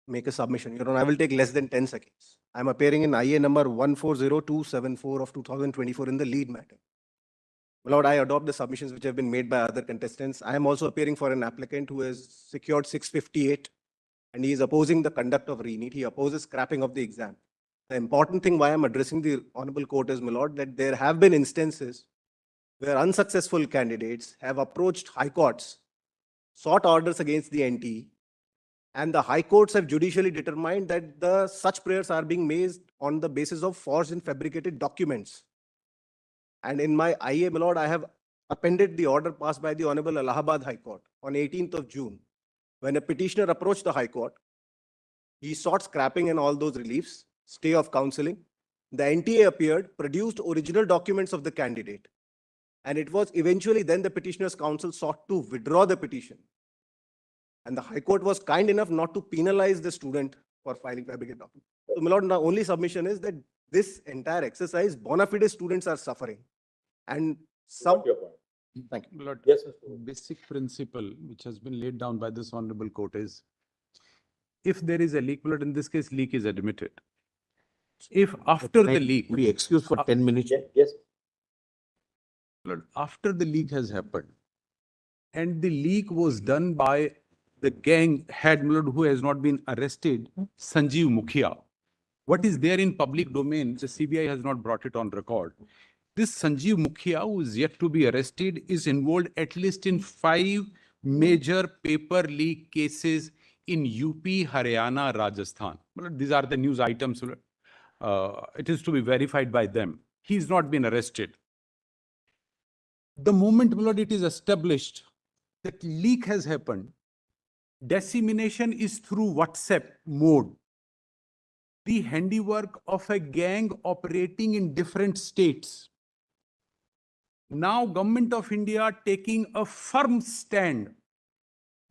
K: make a submission? Your Honor, I will take less than 10 seconds. I'm appearing in IA number 140274 of 2024 in the lead matter. My Lord, I adopt the submissions which have been made by other contestants. I am also appearing for an applicant who has secured 658 and he is opposing the conduct of re-NEET. He opposes scrapping of the exam. The important thing why I'm addressing the Honorable Court is, my Lord, that there have been instances where unsuccessful candidates have approached high courts, sought orders against the NT, and the high courts have judicially determined that such prayers are being made on the basis of forged and fabricated documents. And in my IA, my Lord, I have appended the order passed by the Honorable Allahabad High Court on 18th of June. When a petitioner approached the High Court, he sought scrapping and all those reliefs, stay of counseling. The NTA appeared, produced original documents of the candidate. And it was eventually then the petitioner's counsel sought to withdraw the petition. And the High Court was kind enough not to penalize the student for filing fabricated documents. So, my Lord, the only submission is that this entire exercise, bona fide students are suffering. And some.
A: What's your point?
K: Thank you.
J: Lord,
A: Yes, Mr. Wood.
J: basic principle which has been laid down by this honorable court is, if there is a leak, my Lord, in this case, leak is admitted. If after the leak,
B: We excuse for 10 minutes.
A: Yes.
J: Lord, after the leak has happened, and the leak was done by the gang head, my Lord, who has not been arrested, Sanjeev Mukhia. What is there in public domain, the CBI has not brought it on record. This Sanjeev Mukhia, who is yet to be arrested, is involved at least in 5 major paper leak cases in UP, Haryana, Rajasthan. Well, these are the news items. It is to be verified by them. He's not been arrested. The moment, my Lord, it is established that leak has happened, dissemination is through WhatsApp mode, the handiwork of a gang operating in different states. Now, Government of India taking a firm stand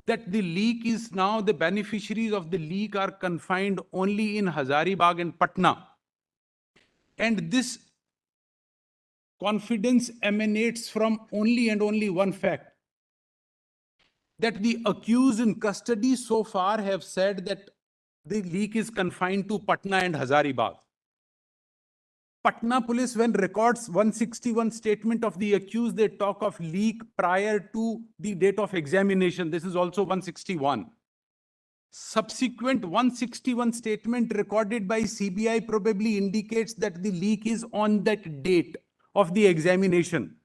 J: that the leak is now, the beneficiaries of the leak are confined only in Hazaribagh and Patna. And this confidence emanates from only and only one fact, that the accused in custody so far have said that the leak is confined to Patna and Hazaribagh. Patna police, when records 161 statement of the accused, they talk of leak prior to the date of examination. This is also 161. Subsequent 161 statement recorded by CBI probably indicates that the leak is on that date of the examination.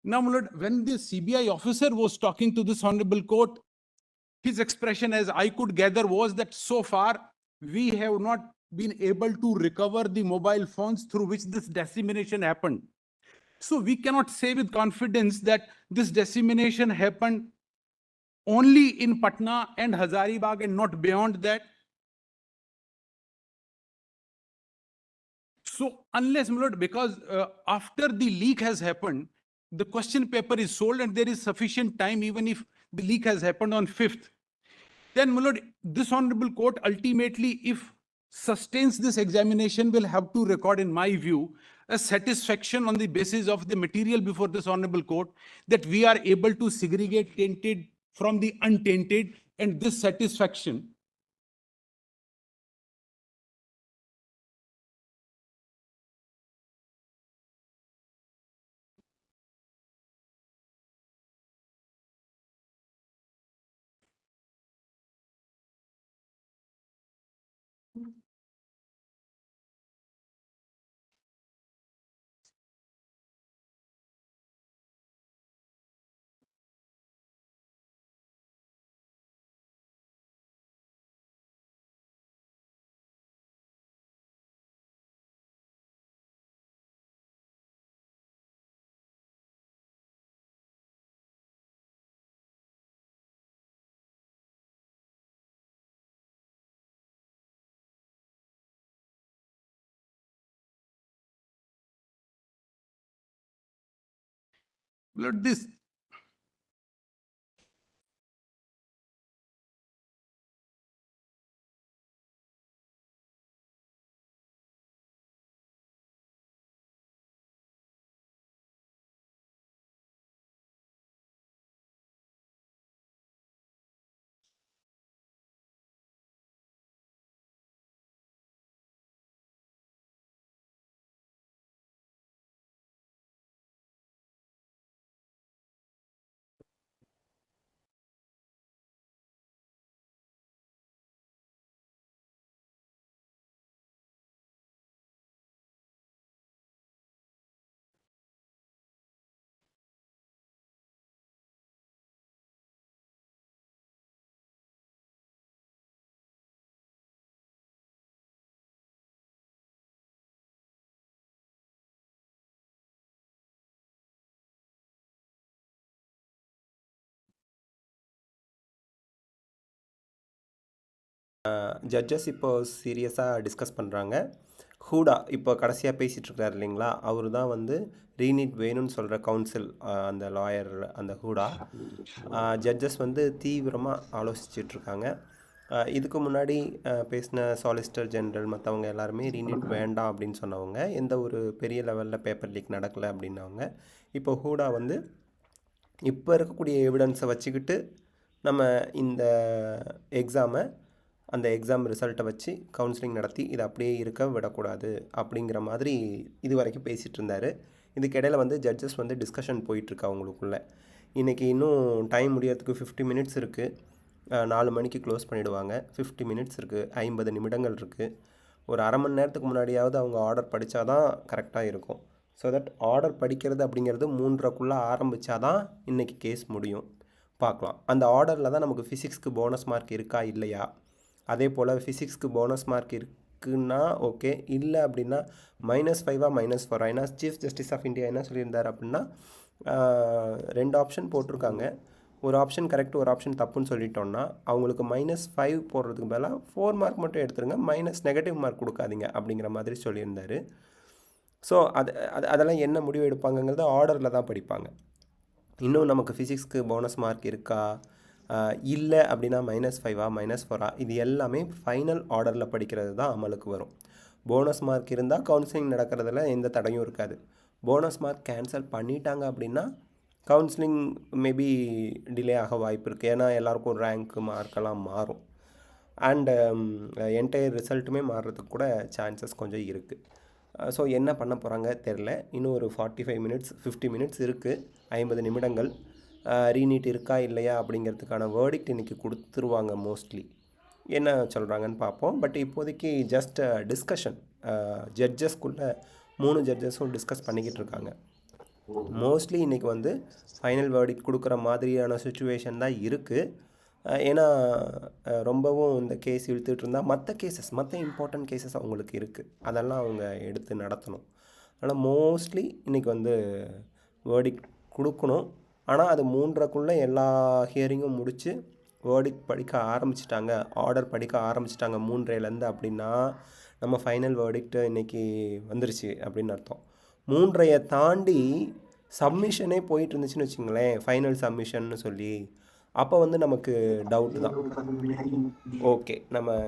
J: Now, my lord, when the CBI officer was talking to this honorable court, his expression, as I could gather, was that so far we have not been able to recover the mobile phones through which this dissemination happened. So we cannot say with confidence that this dissemination happened only in Patna and Hazaribagh and not beyond that. So unless, my lord, because after the leak has happened, the question paper is sold and there is sufficient time, even if the leak has happened on 5th. Then, my lord, this honorable court ultimately, if sustains this examination, will have to record, in my view, a satisfaction on the basis of the material before this honorable court that we are able to segregate tainted from the untainted, and this satisfaction Lord, this
D: judges இப்போ சீரியஸாக discuss பண்ணுறாங்க. ஹூடா இப்போ கடைசியாக பேசிகிட்டு இருக்காரு இல்லைங்களா, அவர் தான் வந்து ரீநீட் வேணும்னு சொல்கிற கவுன்சில், அந்த லாயர், அந்த ஹூடா. ஜட்ஜஸ் வந்து தீவிரமாக ஆலோசிச்சிட்ருக்காங்க. இதுக்கு முன்னாடி பேசின சாலிசிட்டர் ஜெனரல் மற்றவங்க எல்லாருமே ரீநீட் வேண்டாம் அப்படின்னு சொன்னவங்க, எந்த ஒரு பெரிய லெவலில் பேப்பர் லீக் நடக்கலை அப்படின்னவங்க. இப்போ ஹூடா வந்து இப்போ இருக்கக்கூடிய எவிடன்ஸை வச்சுக்கிட்டு நம்ம இந்த எக்ஸாமை, அந்த எக்ஸாம் ரிசல்ட்டை வச்சு கவுன்சிலிங் நடத்தி இதை அப்படியே இருக்க விடக்கூடாது அப்படிங்கிற மாதிரி இது வரைக்கும் பேசிகிட்டு இருந்தார். இதுக்கிடையில் வந்து ஜட்ஜஸ் வந்து டிஸ்கஷன் போயிட்டுருக்கு அவங்களுக்குள்ளே. இன்றைக்கி இன்னும் டைம் முடியறதுக்கு 50 மினிட்ஸ் இருக்குது. 4 மணிக்கு க்ளோஸ் பண்ணிவிடுவாங்க. 50 மினிட்ஸ் இருக்குது, 50 நிமிடங்கள் இருக்குது. ஒரு அரை மணி நேரத்துக்கு முன்னாடியாவது அவங்க ஆர்டர் படித்தா தான் கரெக்டாக இருக்கும். ஸோ தட் ஆர்டர் படிக்கிறது அப்படிங்கிறது 3:30க்குள்ளே ஆரம்பித்தா தான் இன்றைக்கி கேஸ் முடியும். பார்க்கலாம். அந்த ஆர்டரில் தான் நமக்கு ஃபிசிக்ஸ்க்கு போனஸ் மார்க் இருக்கா இல்லையா, அதே போல் ஃபிசிக்ஸ்க்கு போனஸ் மார்க் இருக்குன்னா ஓகே, இல்லை அப்படின்னா -5 -4. ஏன்னா சீஃப் ஜஸ்டிஸ் ஆஃப் இந்தியா என்ன சொல்லியிருந்தார் அப்படின்னா 2 ஆப்ஷன் போட்டிருக்காங்க. ஒரு ஆப்ஷன் கரெக்ட் ஒரு ஆப்ஷன் தப்புன்னு சொல்லிட்டோம்னா அவங்களுக்கு -5 போடுறதுக்கு பதிலாக 4 மார்க் மட்டும் எடுத்துருங்க, நெகட்டிவ் மார்க் கொடுக்காதீங்க அப்படிங்கிற மாதிரி சொல்லியிருந்தார். ஸோ அதெல்லாம் என்ன முடிவு எடுப்பாங்கங்கிறது ஆர்டரில் தான் படிப்பாங்க. இன்னும் நமக்கு ஃபிசிக்ஸ்க்கு போனஸ் மார்க் இருக்கா, இல்லை அப்படின்னா -5ஆ -4ஆ, இது எல்லாமே ஃபைனல் ஆர்டரில் படிக்கிறது தான் அமலுக்கு வரும். போனஸ் மார்க் இருந்தால் கவுன்சிலிங் நடக்கிறதுல எந்த தடையும் இருக்காது. போனஸ் மார்க் கேன்சல் பண்ணிட்டாங்க அப்படின்னா கவுன்சிலிங் மேபி டிலே ஆக வாய்ப்பு இருக்குது. ஏன்னா எல்லாருக்கும் ரேங்க்கு மார்க்கெல்லாம் மாறும். அண்டு என்டையர் ரிசல்ட்டுமே மாறுறதுக்கு கூட சான்சஸ் கொஞ்சம் இருக்குது. ஸோ என்ன பண்ண போகிறாங்க தெரில. இன்னும் ஒரு 45 மினிட்ஸ் 50 மினிட்ஸ் இருக்குது, 50 நிமிடங்கள். ரீநீட் இருக்கா இல்லையா அப்படிங்கிறதுக்கான வேர்டிக்ட் இன்றைக்கி கொடுத்துருவாங்க மோஸ்ட்லி. என்ன சொல்கிறாங்கன்னு பார்ப்போம். பட் இப்போதைக்கு ஜஸ்ட் டிஸ்கஷன். ஜட்ஜஸ்குள்ளே 3 ஜட்ஜஸும் டிஸ்கஸ் பண்ணிக்கிட்டு இருக்காங்க. மோஸ்ட்லி இன்றைக்கி வந்து ஃபைனல் வேர்டிக்ட் கொடுக்குற மாதிரியான சுச்சுவேஷன் தான் இருக்குது. ஏன்னா ரொம்பவும் இந்த கேஸ் இழுத்துட்டு இருந்தால் மற்ற இம்பார்ட்டன்ட் கேசஸ் அவங்களுக்கு இருக்குது, அதெல்லாம் அவங்க எடுத்து நடத்தணும். ஆனால் மோஸ்ட்லி இன்றைக்கி வந்து வேர்டிக்ட் கொடுக்கணும். ஆனால் அது 3:30க்குள்ளே எல்லா ஹியரிங்கும் முடித்து வேர்டிக்ட் படிக்க ஆரம்பிச்சிட்டாங்க, ஆர்டர் படிக்க ஆரம்பிச்சிட்டாங்க 3:30லேருந்து அப்படின்னா நம்ம ஃபைனல் வேர்டிக்ட் இன்றைக்கி வந்துருச்சு அப்படின்னு அர்த்தம். 3:30 தாண்டி சப்மிஷனே போயிட்டு இருந்துச்சுன்னு வச்சுங்களேன், ஃபைனல் சப்மிஷன்னு சொல்லி, அப்போ வந்து நமக்கு டவுட்டு தான். ஓகே, நம்ம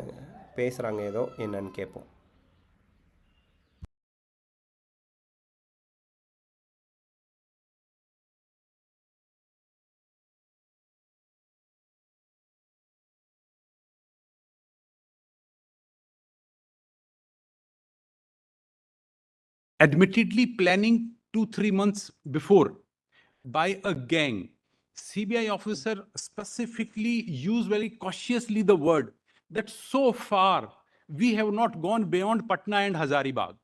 D: பேசுகிறாங்க ஏதோ, என்னன்னு கேட்போம்.
J: Admittedly planning 2-3 months before by a gang. CBI officer specifically used very cautiously the word that so far we have not gone beyond Patna and Hazaribagh.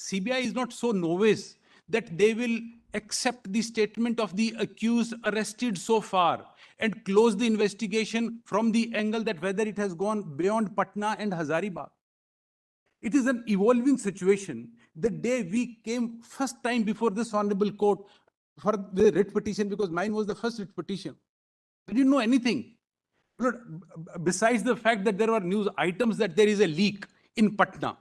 J: CBI is not so novice that they will accept the statement of the accused arrested so far and close the investigation from the angle that whether it has gone beyond Patna and Hazaribagh. It is an evolving situation. The day we came first time before this honorable court for the writ petition, because mine was the first writ petition, we didn't know anything. Besides the fact that there were news items that there is a leak in Patna.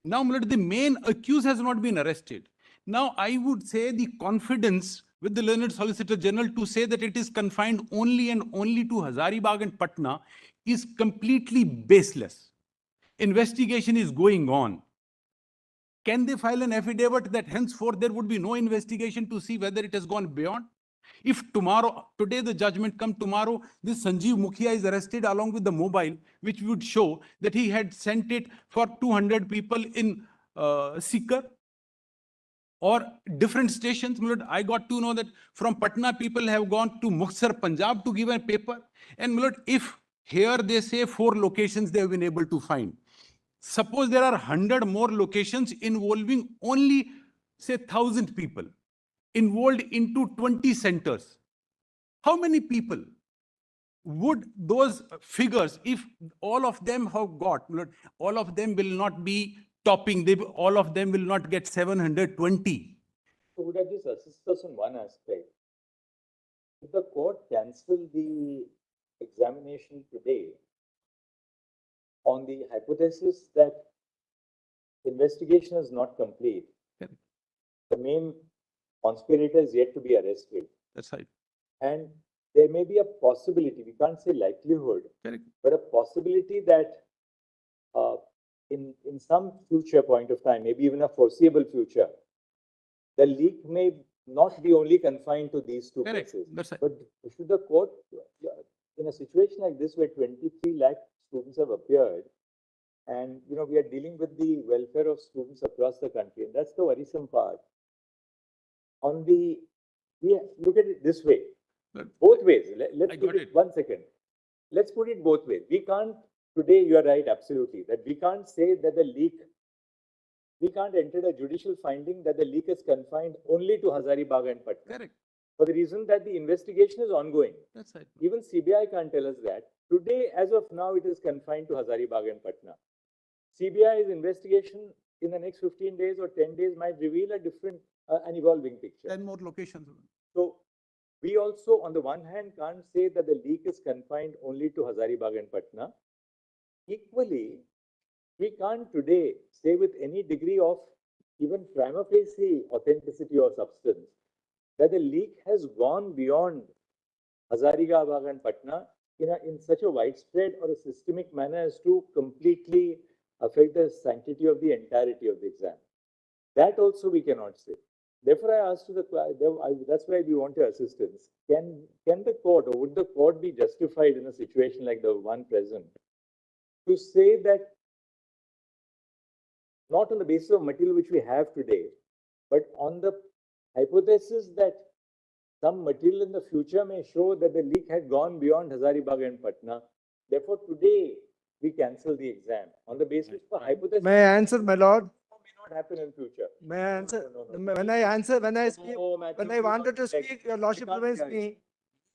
J: Now, the main accused has not been arrested. Now, I would say the confidence with the learned Solicitor General to say that it is confined only and only to Hazaribagh and Patna is completely baseless. Investigation is going on. Can they file an affidavit that henceforth there would be no investigation to see whether it has gone beyond? If today the judgment come, tomorrow this Sanjeev Mukhia is arrested along with the mobile, which would show that he had sent it for 200 people in Sikar or different stations. I got to know that from Patna people have gone to Muxar, Punjab to give a paper. And if here they say 4 locations they have been able to find. Suppose there are 100 more locations involving only, say, 1,000 people involved into 20 centers. How many people would those figures, if all of them have got, all of them will not be topping, all of them will not get 720.
A: So would I just assist us on one aspect? If the court cancel the examination today on the hypothesis that investigation is not complete, the main conspirator is yet to be arrested.
J: That's right.
A: And there may be a possibility, we can't say likelihood, but a possibility that in some future point of time, maybe even a foreseeable future, the leak may not be only confined to these 2 cases.
J: That's right.
A: But should the court, in a situation like this where 23 lakh students have appeared, and we are dealing with the welfare of students across the country, and that's the worrisome part. Look at it this way, both ways. Let's put it 1 second. Let's put it both ways. We can't today. You are right, absolutely, that we can't say that the leak. We can't enter a judicial finding that the leak is confined only to Hazaribagh and Patna.
J: Correct.
A: For the reason that the investigation is ongoing.
J: That's right.
A: Even CBI can't tell us that. Today, as of now, it is confined to Hazaribagh and Patna. CBI's investigation in the next 15 days or 10 days might reveal a different, an evolving picture.
J: 10 more locations.
A: So, we also, on the one hand, can't say that the leak is confined only to Hazaribagh and Patna. Equally, we can't today say with any degree of even prima facie authenticity or substance that the leak has gone beyond Hazaribagh and Patna in such a widespread or a systemic manner as to completely affect the sanctity of the entirety of the exam. That also we cannot say. Therefore, I asked you that's why we want your assistance. Can the court, or would the court be justified in a situation like the one present to say that not on the basis of material which we have today, but on the hypothesis that some material in the future may show that the leak had gone beyond Hazaribagh and Patna. Therefore, today we cancel the exam on the basis of a hypothesis.
L: May I answer, my lord?
A: May not happen in future.
L: May I answer?
A: No.
L: When I answer, when I speak,
A: No, Matthew,
L: when I
A: please
L: wanted to
A: don't object.
L: speak, your lordship
A: I can't
L: prevents
A: hear you.
L: me.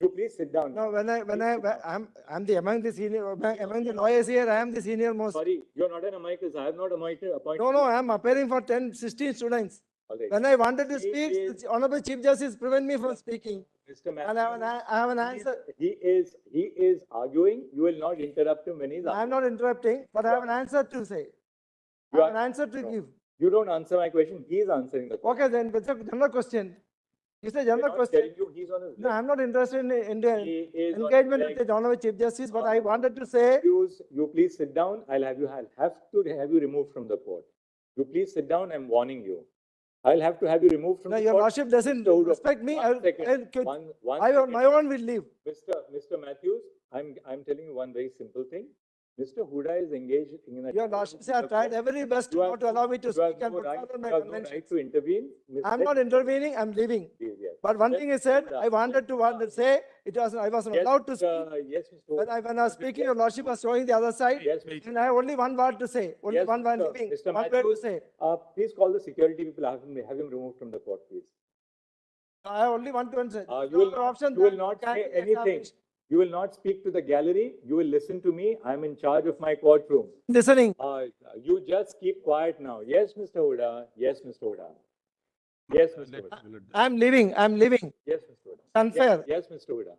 A: You please sit down.
L: No,
A: Please sit down.
L: I'm the among the senior, among the lawyers here, I am the senior most.
A: Sorry, you're not an amicus. I have not appointed.
L: No, no, I am appearing for 10, 16 students.
A: All right.
L: When I wanted to
A: He
L: speak,
A: is-
L: the Honorable Chief Justice prevent me from speaking.
A: Mr. Matthew,
L: And I have an answer.
A: He is arguing. You will not interrupt him when he's
L: I am
A: arguing.
L: not interrupting, but I have an answer to say. I
A: You
L: have an
A: are-
L: answer to
A: no.
L: give.
A: You don't answer my question. He is answering the question.
L: Okay, then, it's a general question. It's a
A: We're
L: general
A: not
L: question.
A: telling you he's on his
L: No,
A: leg.
L: I'm not interested in the
A: He is on his
L: engagement with
A: leg.
L: the Honorable Chief Justice, but I wanted to say,
A: You please sit down. I'll have to have you removed from the court. You please sit down. I'm warning you. I'll have to have you removed from
L: no,
A: the
L: your
A: court.
L: lordship doesn't
A: Mr. Udo,
L: respect me.
A: one second.
L: I on my own will leave.
A: Mr. Matthews, I'm telling you one very simple thing. Mr. Huda is engaged in a.
L: Your lordship, I have tried every best not to allow me to
A: You have
L: speak and
A: no
L: put
A: right,
L: forward my
A: you have no
L: conventions.
A: right to intervene.
L: I'm not intervening, I'm leaving.
A: Yes.
L: But one
A: Yes,
L: thing is said,
A: Mr.
L: I wanted to say, I wasn't
A: Yes,
L: allowed to
A: Mr.
L: speak.
A: Yes, Mr.
L: When I was speaking, your lordship was showing the other side.
A: Yes,
L: And I have only one word to say, only
A: Yes,
L: one word
A: Mr.
L: leaving,
A: Mr.
L: one word to
A: Matthews,
L: say.
A: please call the security people, have him removed from the court, please.
L: I have only one to answer.
A: You will not say anything. You will not speak to the gallery. You will listen to me. I'm in charge of my courtroom.
L: Listening.
A: You just keep quiet now. Yes, Mr. Huda. Yes, Mr. Huda. Yes, Mr. Huda.
L: I'm leaving.
A: Yes, Mr. Huda.
L: Unfair.
A: Yes, Mr. Huda.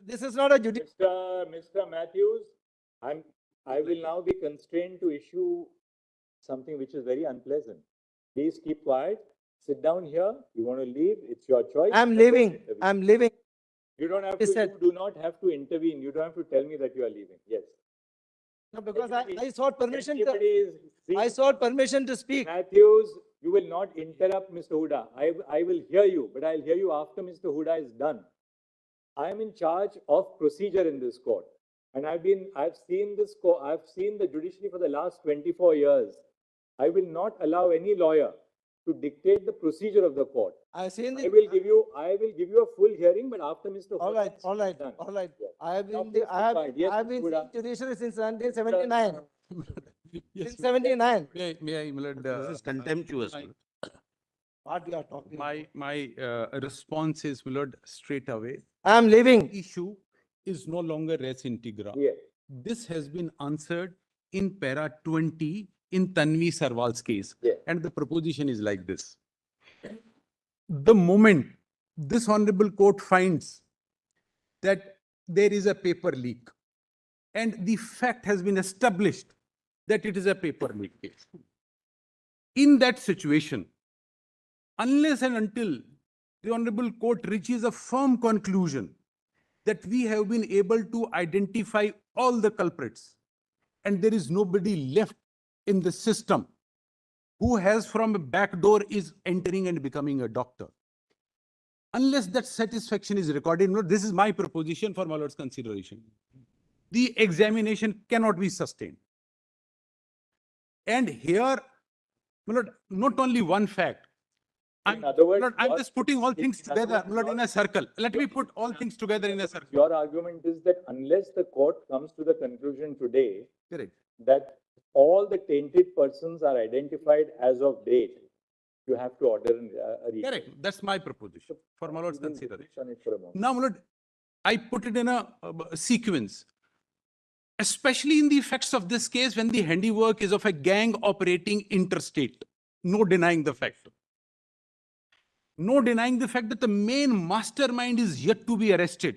L: This is not a judicial.
A: Mr. Matthews, I will now be constrained to issue something which is very unpleasant. Please keep quiet. Sit down here. You want to leave? It's your choice.
L: I'm
A: But don't
L: leaving.
A: intervene.
L: I'm leaving.
A: You don't have
L: He
A: to.
L: said-
A: You do not have to intervene. You don't have to tell me that you are leaving. Yes.
L: No, because I sought permission to,
A: Anybody is- see,
L: I sought permission to speak.
A: Matthews, you will not interrupt Mr. Huda. I will hear you, but I'll hear you after Mr. Huda is done. I am in charge of procedure in this court. And I've seen the judiciary for the last 24 years. I will not allow any lawyer to dictate the procedure of the court.
L: I've seen
A: I
L: the.
A: will give you a full hearing, but after Mr.
L: All right,
A: Huda is
L: all right,
A: done.
L: all right.
A: Yeah.
L: I have
A: Now
L: been,
A: please
L: I have,
A: be quiet. Yes,
L: I have been
A: Huda.
L: seeing judiciary since 1979.
J: Yes,
L: Since 79.
J: may I, my lord,
B: This is contemptuous.
L: What you are talking about?
J: my response is, my lord, straight away.
L: I am leaving.
J: Issue is no longer res integra.
A: Yeah.
J: This has been answered in para 20 in Tanvi Sarwal's case.
A: Yeah.
J: And the proposition is like this. The moment this honorable court finds that there is a paper leak and the fact has been established that it is a paper leak case. In that situation, unless and until the honorable court reaches a firm conclusion that we have been able to identify all the culprits and there is nobody left in the system who has from a back door is entering and becoming a doctor. Unless that satisfaction is recorded, no, this is my proposition for my lord's consideration. The examination cannot be sustained. And here, my lord, not only one fact.
A: In other words,
J: I'm just putting all things
A: in other
J: together,
A: words,
J: my lord, in a circle. Let me put all things together in a circle.
A: Your argument is that unless the court comes to the conclusion today
J: Correct.
A: that all the tainted persons are identified as of date, you have to order a recheck.
J: Correct. That's my proposition for my lord's
A: You can
J: consideration.
A: finish on it for a moment.
J: Now, my lord, I put it in a sequence, especially in the effects of this case when the handiwork is of a gang operating interstate. No denying the fact. No denying the fact that the main mastermind is yet to be arrested.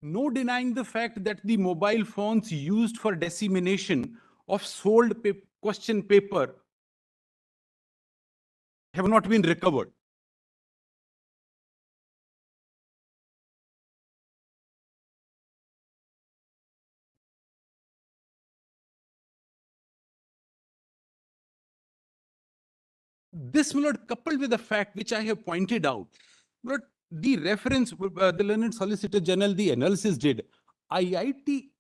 J: No denying the fact that the mobile phones used for dissemination of sold question paper have not been recovered. This, my lord, coupled with the fact which I have pointed out, my lord, the reference, the learned Solicitor General, the analysis did, IIT.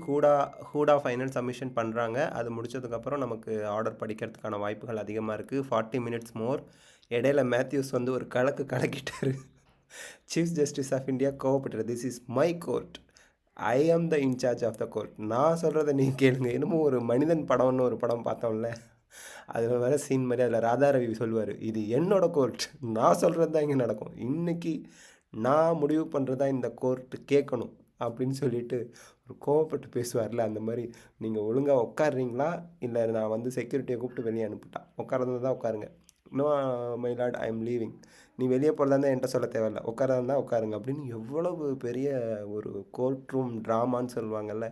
D: Hooda Hooda final submission பண்ணுறாங்க. அது முடிச்சதுக்கப்புறம் நமக்கு order படிக்கிறதுக்கான வாய்ப்புகள் அதிகமாக இருக்குது. 40 minutes மோர். இடையில மேத்யூஸ் வந்து ஒரு கலக்கிட்டாரு. சீஃப் ஜஸ்டிஸ் ஆஃப் இந்தியா கோவப்பட்டார். This is my court, I am the in charge of the court, நான் சொல்கிறத நீ கேளுங்க. என்னமோ ஒரு மனிதன் படம்னு ஒரு படம் பார்த்தோம்ல, அதில் வர சீன் மாதிரி அதில் ராதாரவி சொல்லுவார், இது என்னோட கோர்ட், நான் சொல்கிறது தான் இங்கே நடக்கும், இன்றைக்கி நான் முடிவு பண்ணுறது தான் இந்த கோர்ட்டு கேட்கணும் அப்படின்னு சொல்லிட்டு ஒரு கோவப்பட்டு பேசுவார்ல, அந்த மாதிரி நீங்கள் ஒழுங்காக உட்காடுறீங்களா இல்லை நான் வந்து செக்யூரிட்டியை கூப்பிட்டு வெளியே அனுப்பிட்டான், உட்காரது தான் உட்காருங்க, no my lord I am leaving, நீ வெளியே போகிறதா இருந்தால் என்கிட்ட சொல்ல தேவையில்ல, உட்காரதா இருந்தால் உட்காருங்க அப்படின்னு எவ்வளவு பெரிய ஒரு கோர்ட் ரூம் ட்ராமான்னு சொல்லுவாங்கல்ல.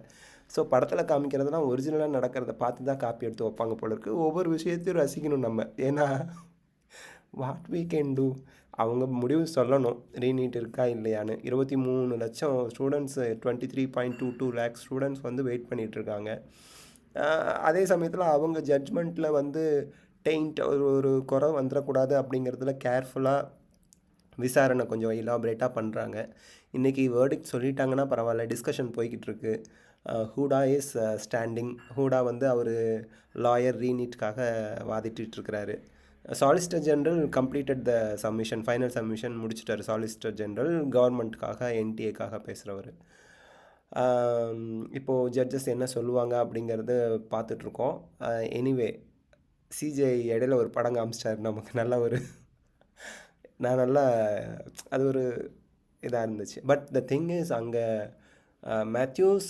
D: ஸோ படத்தில் காமிக்கிறதுலாம் ஒரிஜினலாக நடக்கிறத பார்த்து தான் காப்பி எடுத்து வைப்பாங்க போல இருக்குது. ஒவ்வொரு விஷயத்தையும் ரசிக்கணும் நம்ம, ஏன்னா வாட் வீ கேன் டூ, அவங்க முடிவு சொல்லணும் ரீநீட் இருக்கா இல்லையான்னு. 23 லட்சம் ஸ்டூடெண்ட்ஸு, 23.22 லேக்ஸ் ஸ்டூடெண்ட்ஸ் வந்து வெயிட் பண்ணிகிட்ருக்காங்க. அதே சமயத்தில் அவங்க ஜட்ஜ்மெண்ட்டில் வந்து டெயிண்ட் ஒரு குறை வந்துடக்கூடாது அப்படிங்கிறதுல கேர்ஃபுல்லாக விசாரணை கொஞ்சம் இலாபரேட்டாக பண்ணுறாங்க. இன்றைக்கி வேர்டிக்ட் சொல்லிட்டாங்கன்னா பரவாயில்ல, டிஸ்கஷன் போய்கிட்டு இருக்கு. Hooda is standing. ஹூடா வந்து அவர் லாயர் ரீநீட்காக வாதிட்டுருக்கிறாரு. Solicitor general completed the submission, final submission முடிச்சிட்டார். சாலிசிட்டர் ஜெனரல் கவர்மெண்ட்டுக்காக, என்டிஏக்காக பேசுகிறவர். இப்போது ஜட்ஜஸ் என்ன சொல்லுவாங்க அப்படிங்கிறத பார்த்துட்ருக்கோம். எனிவே சிஜே இடையில ஒரு படம் காமிச்சிட்டார் நமக்கு, நல்ல ஒரு நான் நல்லா அது ஒரு இதாக இருந்துச்சு. பட் த திங் இஸ், அங்கே மேத்யூஸ்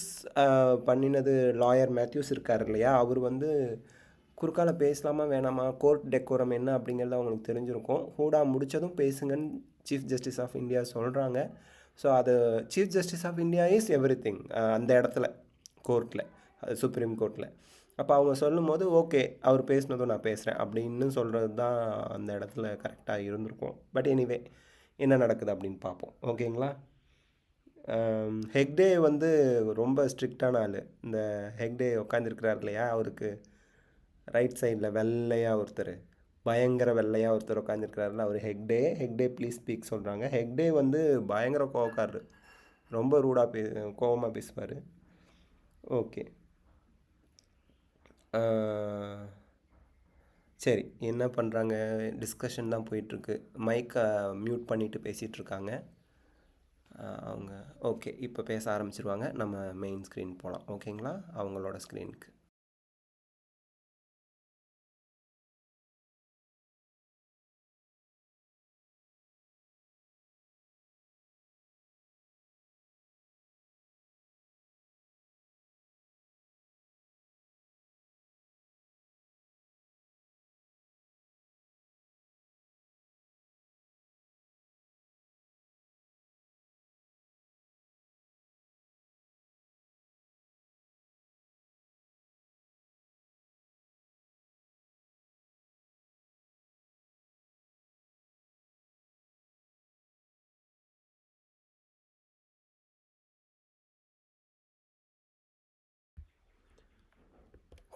D: பண்ணினது, லாயர் மேத்யூஸ் இருக்கார் இல்லையா, அவர் வந்து குறுக்கால பேசலாமா வேணாமா, கோர்ட் டெக்கோரம் என்ன அப்படிங்கிறது அவங்களுக்கு தெரிஞ்சிருக்கும். ஹூடா முடித்ததும் பேசுங்கன்னு சீஃப் ஜஸ்டிஸ் ஆஃப் இந்தியா சொல்கிறாங்க. ஸோ அது chief justice of India is everything அந்த இடத்துல, கோர்ட்டில், சுப்ரீம் கோர்ட்டில். அப்போ அவங்க சொல்லும் போது ஓகே, அவர் பேசினதும் நான் பேசுகிறேன் அப்படின்னு சொல்கிறது தான் அந்த இடத்துல கரெக்டாக இருந்திருக்கும். பட் எனிவே என்ன நடக்குது அப்படின்னு பார்ப்போம். ஓகேங்களா. ஹெக்டே வந்து ரொம்ப ஸ்ட்ரிக்டான ஆள். இந்த ஹெக்டே உட்காந்துருக்கிறார் இல்லையா, அவருக்கு ரைட் சைடில் வெள்ளையாக ஒருத்தர், பயங்கர வெள்ளையாக ஒருத்தர் உட்காந்துருக்கிறாருல, அவர் ஹெக்டே ப்ளீஸ் ஸ்பீக் சொல்கிறாங்க. ஹெக்டே வந்து பயங்கர கோவக்காரரு, ரொம்ப ரூடாக கோவமாக பேசுவார். ஓகே, சரி, என்ன பண்ணுறாங்க, டிஸ்கஷன் தான் போயிட்டுருக்கு. மைக்கை மியூட் பண்ணிவிட்டு பேசிகிட்ருக்காங்க அவங்க. ஓகே, இப்போ பேச ஆரம்பிச்சிருவாங்க. நம்ம மெயின் ஸ்க்ரீன் போகலாம். ஓகேங்களா, அவங்களோட ஸ்க்ரீனுக்கு.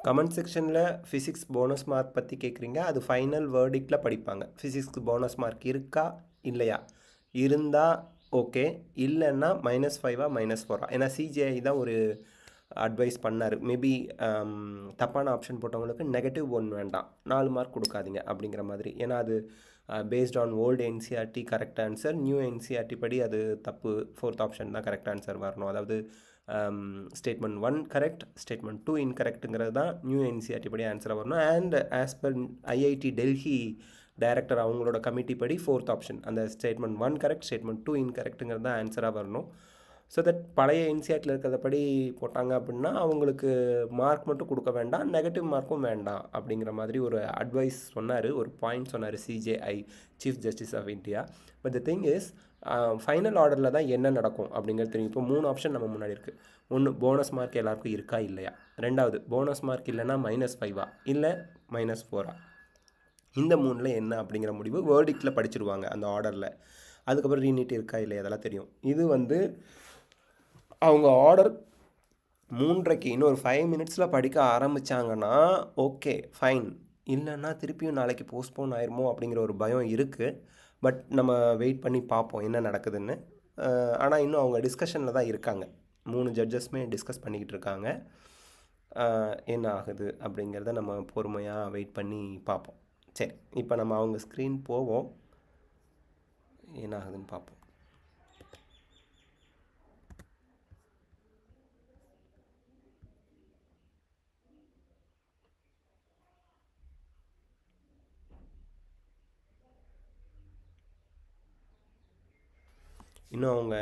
D: கமெண்ட் செக்ஷனில் ஃபிசிக்ஸ் போனஸ் மார்க் பற்றி கேட்குறீங்க, அது ஃபைனல் வேர்டிக்டில் படிப்பாங்க. ஃபிசிக்ஸ்க்கு போனஸ் மார்க் இருக்கா இல்லையா, இருந்தால் ஓகே, இல்லைன்னா -5 -4. ஏன்னா சிஜிஐ தான் ஒரு அட்வைஸ் பண்ணார். மேபி தப்பான ஆப்ஷன் போட்டவங்களுக்கு -1 வேண்டாம், 4 மார்க் கொடுக்காதீங்க அப்படிங்கிற மாதிரி. ஏன்னா அது based on old NCERT correct answer, new NCERT படி அது தப்பு, 4th ஆப்ஷன் தான் கரெக்ட் ஆன்சர் வரணும். அதாவது ஸ்டேட்மெண்ட் 1 கரெக்ட், ஸ்டேட்மெண்ட் 2 இன்கரெக்ட்டுங்கிறது தான் நியூ என்சிஆர்டி படி ஆன்சராக வரணும். And as per IIT Delhi director அவங்களோட கமிட்டி படி 4th ஆப்ஷன், அந்த ஸ்டேட்மெண்ட் 1 கரெக்ட், ஸ்டேட்மெண்ட் 2 இன்கரெக்ட்டுங்கிறது தான் ஆன்சராக வரணும். ஸோ தட் பழைய என்சிஆர்டியில் இருக்கிறதப்படி போட்டாங்க அப்படின்னா அவங்களுக்கு மார்க் மட்டும் கொடுக்க வேண்டாம், நெகட்டிவ் மார்க்கும் வேண்டாம் அப்படிங்கிற மாதிரி ஒரு அட்வைஸ் சொன்னார், ஒரு பாயிண்ட் சொன்னார் CJI, chief justice of India. But the thing is final ஆர்டரில் தான் என்ன நடக்கும் அப்படிங்கிறது தெரியும். இப்போ 3 ஆப்ஷன் நம்ம முன்னாடி இருக்குது. ஒன்று, போனஸ் மார்க் எல்லாருக்கும் இருக்கா இல்லையா. ரெண்டாவது, போனஸ் மார்க் இல்லைன்னா -5 இல்லை -4. இந்த 3ல் என்ன அப்படிங்கிற முடிவு வேர்டிக்டில் படிச்சிருவாங்க அந்த ஆர்டரில். அதுக்கப்புறம் ரீநீட் இருக்கா இல்லையா அதெல்லாம் தெரியும். இது வந்து அவங்க ஆர்டர் 3:30 இன்னும் ஒரு 5 மினிட்ஸில் படிக்க ஆரம்பித்தாங்கன்னா ஓகே ஃபைன், இல்லைன்னா திருப்பியும் நாளைக்கு போஸ்ட்போன் ஆயிருமோ அப்படிங்கிற ஒரு பயம் இருக்குது. பட் நம்ம வெயிட் பண்ணி பார்ப்போம் என்ன நடக்குதுன்னு. ஆனால் இன்னும் அவங்க டிஸ்கஷனில் தான் இருக்காங்க, 3 ஜட்ஜஸுமே டிஸ்கஸ் பண்ணிக்கிட்டு இருக்காங்க. என்ன ஆகுது அப்படிங்கிறத நம்ம பொறுமையாக வெயிட் பண்ணி பார்ப்போம். சரி, இப்போ நம்ம அவங்க ஸ்க்ரீன் போவோம், என்ன ஆகுதுன்னு பார்ப்போம். இன்னும் அவங்க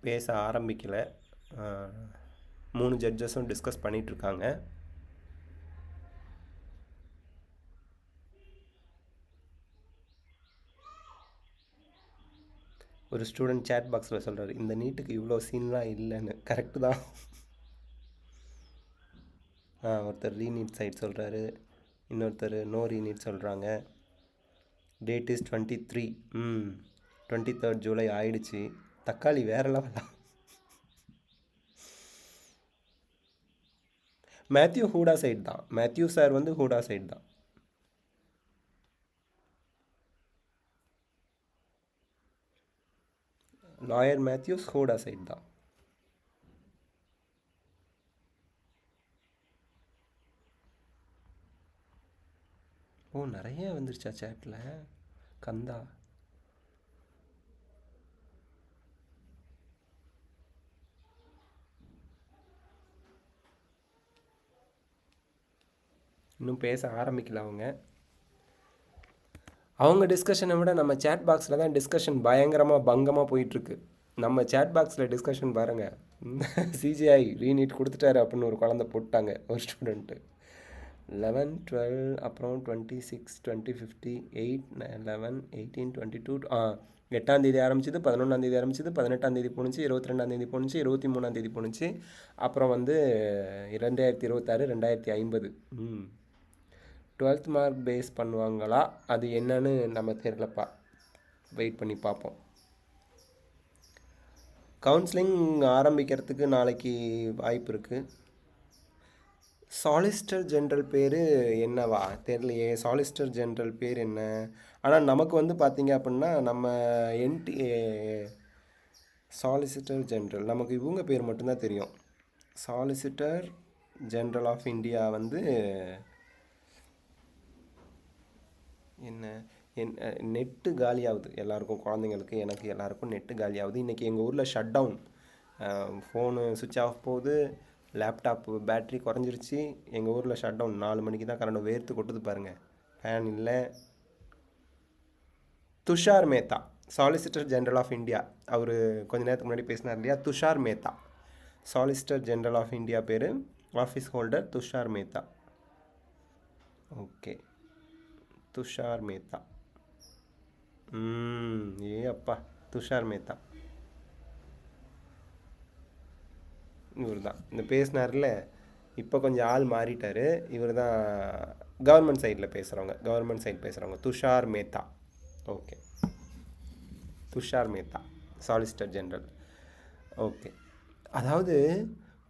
D: பேச ஆரம்பிக்கலை, 3 ஜட்ஜஸும் டிஸ்கஸ் பண்ணிகிட்ருக்காங்க. ஒரு ஸ்டூடெண்ட் சேட் பாக்ஸில் சொல்கிறாரு, இந்த நீட்டுக்கு இவ்வளோ சீன்லாம் இல்லைன்னு. கரெக்டு தான். ஒருத்தர் ரீநீட் சைட் சொல்கிறாரு, இன்னொருத்தர் நோ ரீநீட் சொல்கிறாங்க. டேட் இஸ் 23, 23rd ஜூலை ஆயிடுச்சு. தக்காளி வேறு லெவலா. மேத்யூ ஹூடா சைட் தான், மேத்யூ சார் வந்து ஹூடா சைட் தான். லாயர் மேத்யூஸ் ஹூடா சைட் தான். ஓ, நிறைய வந்துருச்சா சேட்டில், கந்தா. இன்னும் பேச ஆரம்பிக்கல அவங்க டிஸ்கஷனை விட நம்ம சேட் பாக்ஸில் தான் டிஸ்கஷன் பயங்கரமாக பங்கமாக போயிட்டுருக்கு. நம்ம சேட் பாக்ஸில் டிஸ்கஷன் பாருங்கள், சிஜிஐ ரீநீட் கொடுத்துட்டாரு அப்படின்னு ஒரு குழந்தை போட்டாங்க ஒரு ஸ்டூடெண்ட்டு. 11, 12, அப்புறம் 26, 20, 50, 8, 11, 18, 22, 8ஆம் தேதி ஆரம்பிச்சது, 11ஆம் தேதி ஆரம்பிச்சது, 18ஆம் தேதி போணுச்சு, 22ஆம் தேதி போணுச்சு, 23ஆம் தேதி போணுச்சு, அப்புறம் வந்து 2026, 2050. 12th மார்க் பேஸ் பண்ணுவாங்களா, அது என்னன்னு நம்ம தெரியலப்பா, வெயிட் பண்ணி பார்ப்போம். கவுன்சிலிங் ஆரம்பிக்கிறதுக்கு நாளைக்கு வாய்ப்பு இருக்குது. சாலிசிட்டர் ஜென்ரல் பேர் என்னவா தெரியலையே, சாலிசிட்டர் ஜென்ரல் பேர் என்ன. ஆனால் நமக்கு வந்து பார்த்திங்க அப்படின்னா நம்ம சாலிசிட்டர் ஜென்ரல் நமக்கு இவங்க பேர் மட்டும்தான் தெரியும். சாலிசிட்டர் ஜென்ரல் ஆஃப் இந்தியா வந்து என்ன நெட்டு காலியாகுது எல்லாருக்கும், குழந்தைங்களுக்கு எனக்கு எல்லாருக்கும் நெட்டு காலியாகுது. இன்றைக்கி எங்கள் ஊரில் ஷட் டவுன், ஃபோனு சுவிட்ச் ஆஃப் போகுது, லேப்டாப்பு பேட்ரி குறைஞ்சிருச்சு. எங்கள் ஊரில் ஷட் டவுன், 4 மணிக்கு தான் கரண்ட், வேர்த்து கொட்டுது பாருங்கள், ஃபேன் இல்லை. Tushar Mehta, solicitor general of India, அவர் கொஞ்ச நேரத்துக்கு முன்னாடி பேசினார் இல்லையா, Tushar Mehta, solicitor general of India பேர், office holder Tushar Mehta. Okay, Tushar Mehta. அப்பா, துஷார் மேத்தா இவர் தான் இந்த பேசினார்ல, இப்போ கொஞ்சம் ஆள் மாறிட்டார். இவர் தான் கவர்மெண்ட் சைடில் பேசுகிறவங்க, Tushar Mehta. Okay, Tushar Mehta, solicitor general. Okay, அதாவது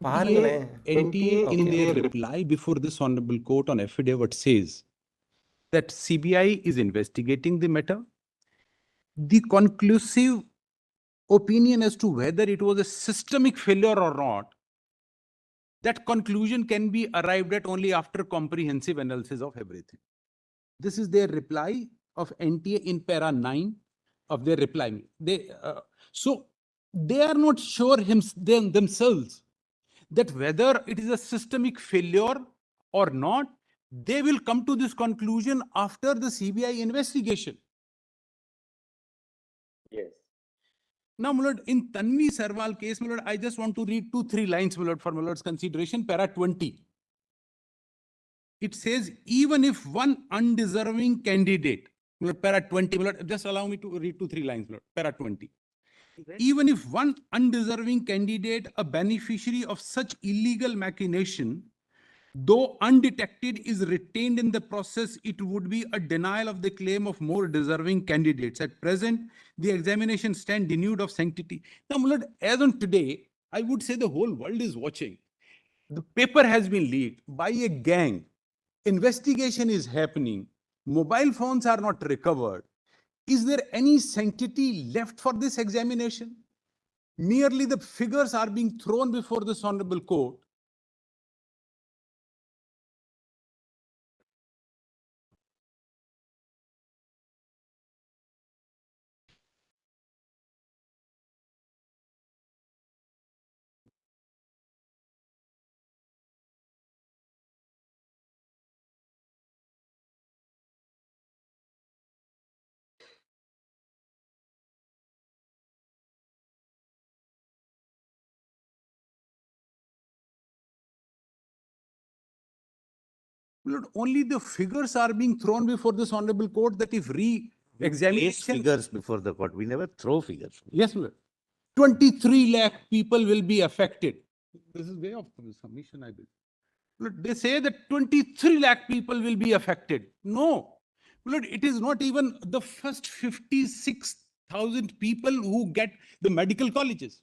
D: பாருங்களேன்.
J: NTA in
D: Okay.
J: their reply before this honorable court on affidavit says that CBI is investigating the matter. The conclusive opinion as to whether it was a systemic failure or not, that conclusion can be arrived at only after comprehensive analysis of everything. This is their reply of NTA in para 9 of their reply. So they are not sure themselves that whether it is a systemic failure or not. They will come to this conclusion after the CBI investigation.
A: Yes.
J: Now, my lord, in Tanvi Sarwal case, my lord, I just want to read 2-3 lines, my lord, for my lord's consideration, para 20. It says, even if one undeserving candidate, my lord, para 20, my lord, just allow me to read 2-3 lines, my lord, para 20. Even if one undeserving candidate, a beneficiary of such illegal machination, though undetected, is retained in the process, it would be a denial of the claim of more deserving candidates. At present, the examination stand denuded of sanctity. Now, my lord, as on today, I would say the whole world is watching. The paper has been leaked by a gang. Investigation is happening. Mobile phones are not recovered. Is there any sanctity left for this examination? Merely the figures are being thrown before this honorable court. Lord, only the figures are being thrown before this honorable court that if
B: Place figures before the court. We never throw figures.
J: Yes, Lord. 23 lakh people will be affected. This is way of submission, I believe. Lord, they say that 23 lakh people will be affected. No. Lord, it is not even the first 56,000 people who get the medical colleges.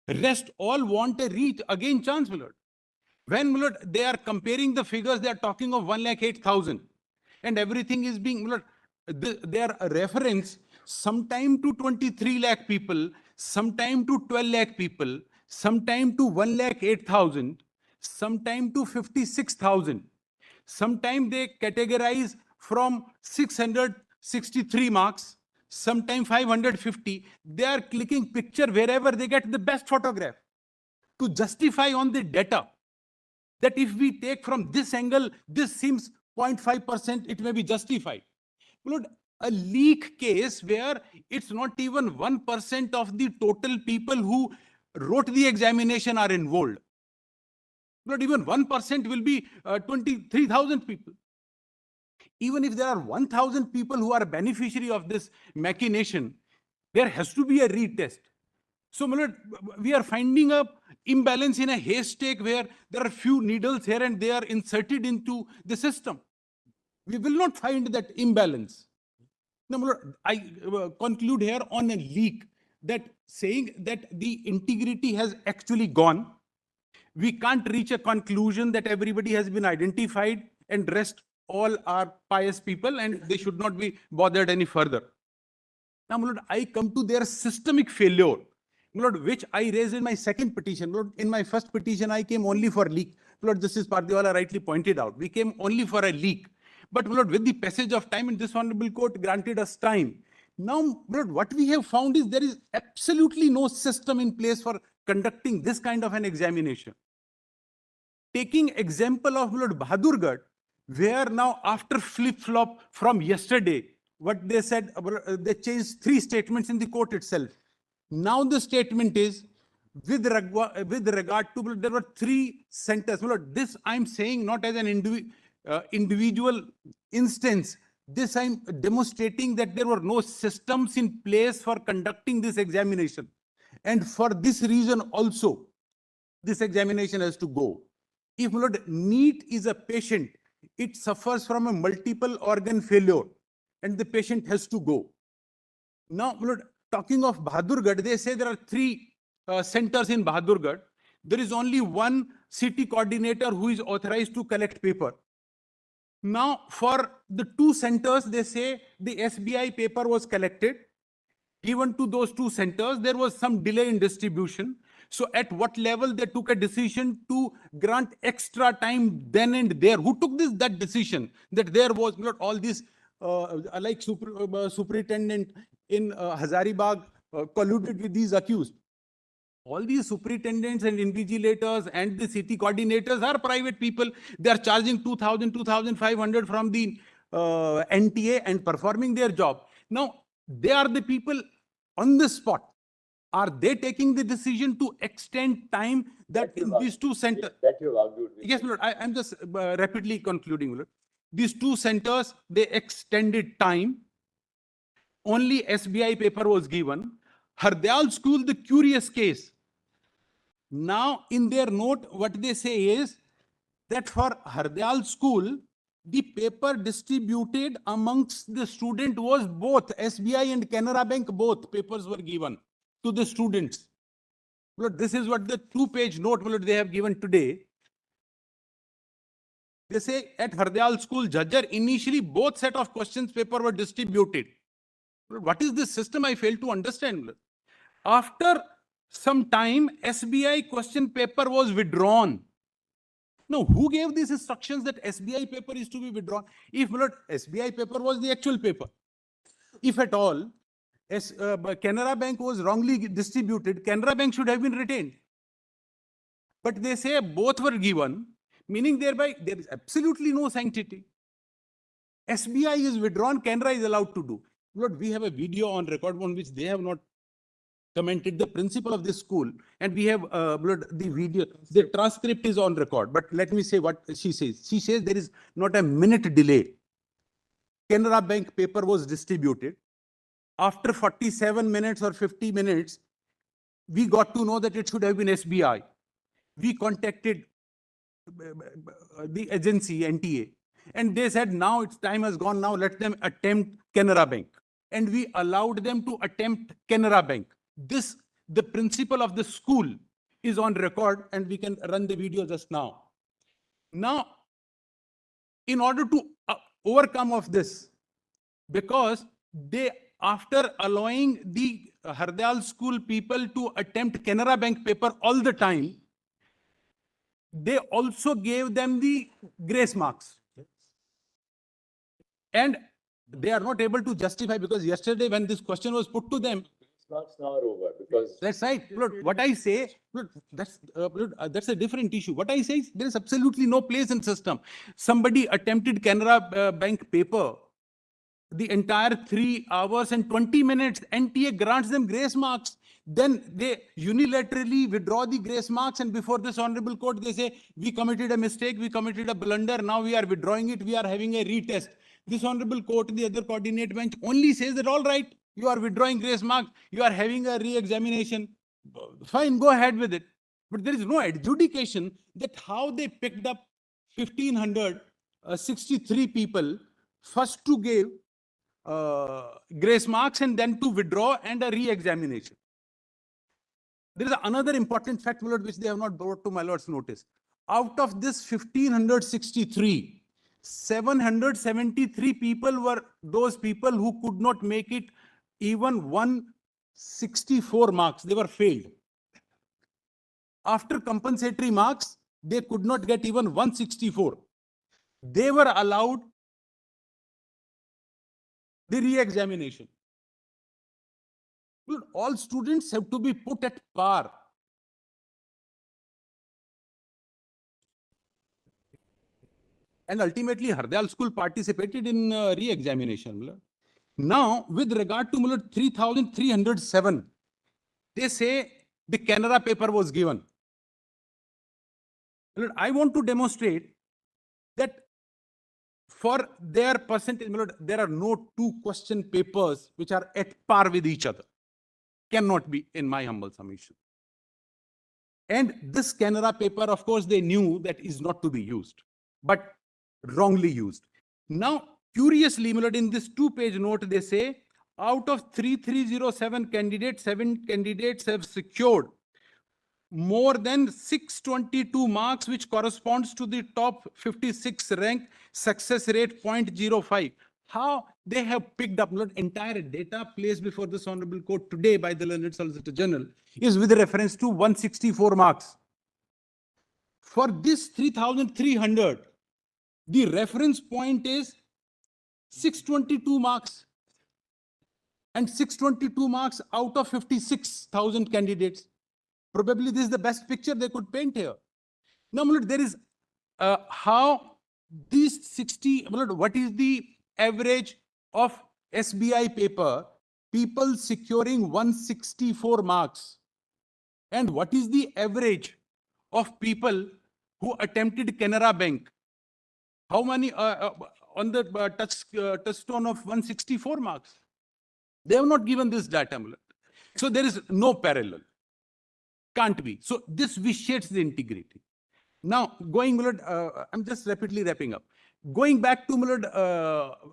J: Rest all want a reach again chance, Lord. When, Lord, they are comparing the figures, they are talking of 1,08,000. And everything is being, Lord, their reference sometime to 23 lakh people, sometime to 12 lakh people, sometime to 1,08,000, sometime to 56,000. Sometime they categorize from 663 marks, sometime 550. They are clicking picture wherever they get the best photograph to justify on the data that if we take from this angle, this seems 0.5%, it may be justified. Lord, a leak case where it's not even 1% of the total people who wrote the examination are involved. Not even 1% will be 23,000 people. Even if there are 1,000 people who are beneficiary of this machination, there has to be a retest. So, my lord, we are finding a imbalance in a haystack where there are few needles here and they are inserted into the system. We will not find that imbalance. Now, my lord, I conclude here on a leak that saying that the integrity has actually gone. We can't reach a conclusion that everybody has been identified and rest all are pious people and they should not be bothered any further. Now, my lord, I come to their systemic failure. Lord, which I raised in my second petition. Lord, in my first petition, I came only for leak. Lord, this is Pardiwala rightly pointed out. We came only for a leak. But Lord, with the passage of time, and this honorable court granted us time. Now, Lord, what we have found is there is absolutely no system in place for conducting this kind of an examination. Taking example of Lord Bahadurgarh, where now after flip-flop from yesterday, what they said, they changed 3 statements in the court itself. Now the statement is, with regard to, there were 3 centers. This I'm saying not as an individual instance. This I'm demonstrating that there were no systems in place for conducting this examination. And for this reason also, this examination has to go. If NEET is a patient, it suffers from a multiple organ failure and the patient has to go. Now, talking of Bahadurgarh, they say there are 3 centers in Bahadurgarh. there is only one city coordinator who is authorized to collect paper. Now, for the two centers, they say the SBI paper was collected, given to those two centers. There was some delay in distribution. So at what level they took a decision to grant extra time then and there? Who took that decision that there was not all this like superintendent in Hazaribagh colluded with these accused? All these superintendents and invigilators and the city coordinators are private people. They are charging 2,000, 2,500 from the NTA and performing their job. Now, they are the people on the spot. Are they taking the decision to extend time that in these two centers?
A: That you argued with.
J: Yes, Lord, I'm just rapidly concluding, Lord. These two centers, they extended time. Only SBI paper was given. Hardyal School, the curious case. Now, in their note, what they say is that for Hardyal School, the paper distributed amongst the student was both SBI and Canara Bank, both papers were given to the students. But this is what the 2-page note they have given today. They say at Hardyal School, Judger, initially both set of questions paper were distributed. What is this system? I fail to understand. After some time, SBI question paper was withdrawn. Now, who gave these instructions that SBI paper is to be withdrawn? If SBI paper was the actual paper, if at all, Canara Bank was wrongly distributed, Canara Bank should have been retained. But they say both were given, meaning thereby there is absolutely no sanctity. SBI is withdrawn, Canara is allowed to do. We have a video on record on which they have not commented the principal of this school, and we have the video, the transcript is on record. But let me say what she says. She says there is not a minute delay. Canara Bank paper was distributed. After 47 minutes or 50 minutes, we got to know that it should have been SBI. We contacted the agency, NTA, and they said, now its time has gone, now let them attempt Canara Bank. And we allowed them to attempt Canara Bank. This, the principal of the school is on record, and we can run the video just now. Now, in order to overcome of this, because they, after allowing the Hardyal School people to attempt Canara Bank paper all the time, they also gave them the grace marks. And they are not able to justify, because yesterday when this question was put to them,
A: Marks now are over because
J: that's right. Look, what I say, look, that's a different issue. What I say is there is absolutely no place in system. Somebody attempted Canara Bank paper, the entire 3 hours and 20 minutes, NTA grants them grace marks. Then they unilaterally withdraw the grace marks, and before this honorable court, they say, we committed a mistake, we committed a blunder, now we are withdrawing it, we are having a retest. This honorable court, the other coordinate bench, only says that, all right, you are withdrawing grace marks, you are having a re-examination. Fine, go ahead with it. But there is no adjudication that how they picked up 1,563 people, first to give grace marks and then to withdraw and a re-examination. There is another important fact, my lord, which they have not brought to my lord's notice. Out of this 1,563, 773 people were those people who could not make it even 164 marks. They were failed. After compensatory marks, they could not get even 164. They were allowed the re-examination. All students have to be put at par. And ultimately, Hardyal School participated in re-examination. Now, with regard to 3,307, they say the Canara paper was given. I want to demonstrate that for their percentage, there are no two question papers which are at par with each other. Cannot be, in my humble submission. And this Canara paper, of course, they knew that is not to be used, but wrongly used. Now, curiously, in this 2-page note, they say, out of 3,307 candidates, 7 candidates have secured more than 622 marks, which corresponds to the top 56 rank, success rate 0.05. How they have picked up entire data placed before this Honorable Court today by the Learned Solicitor General is with reference to 164 marks. For this 3,300, the reference point is 622 marks. And 622 marks out of 56,000 candidates. Probably this is the best picture they could paint here. Now, there is how these 60, what is the average of SBI paper, people securing 164 marks? And what is the average of people who attempted Canara Bank? How many on the touchstone of 164 marks? They have not given this data. So there is no parallel. Can't be. So this vitiates the integrity. Now, going, I'm just rapidly wrapping up. Going back to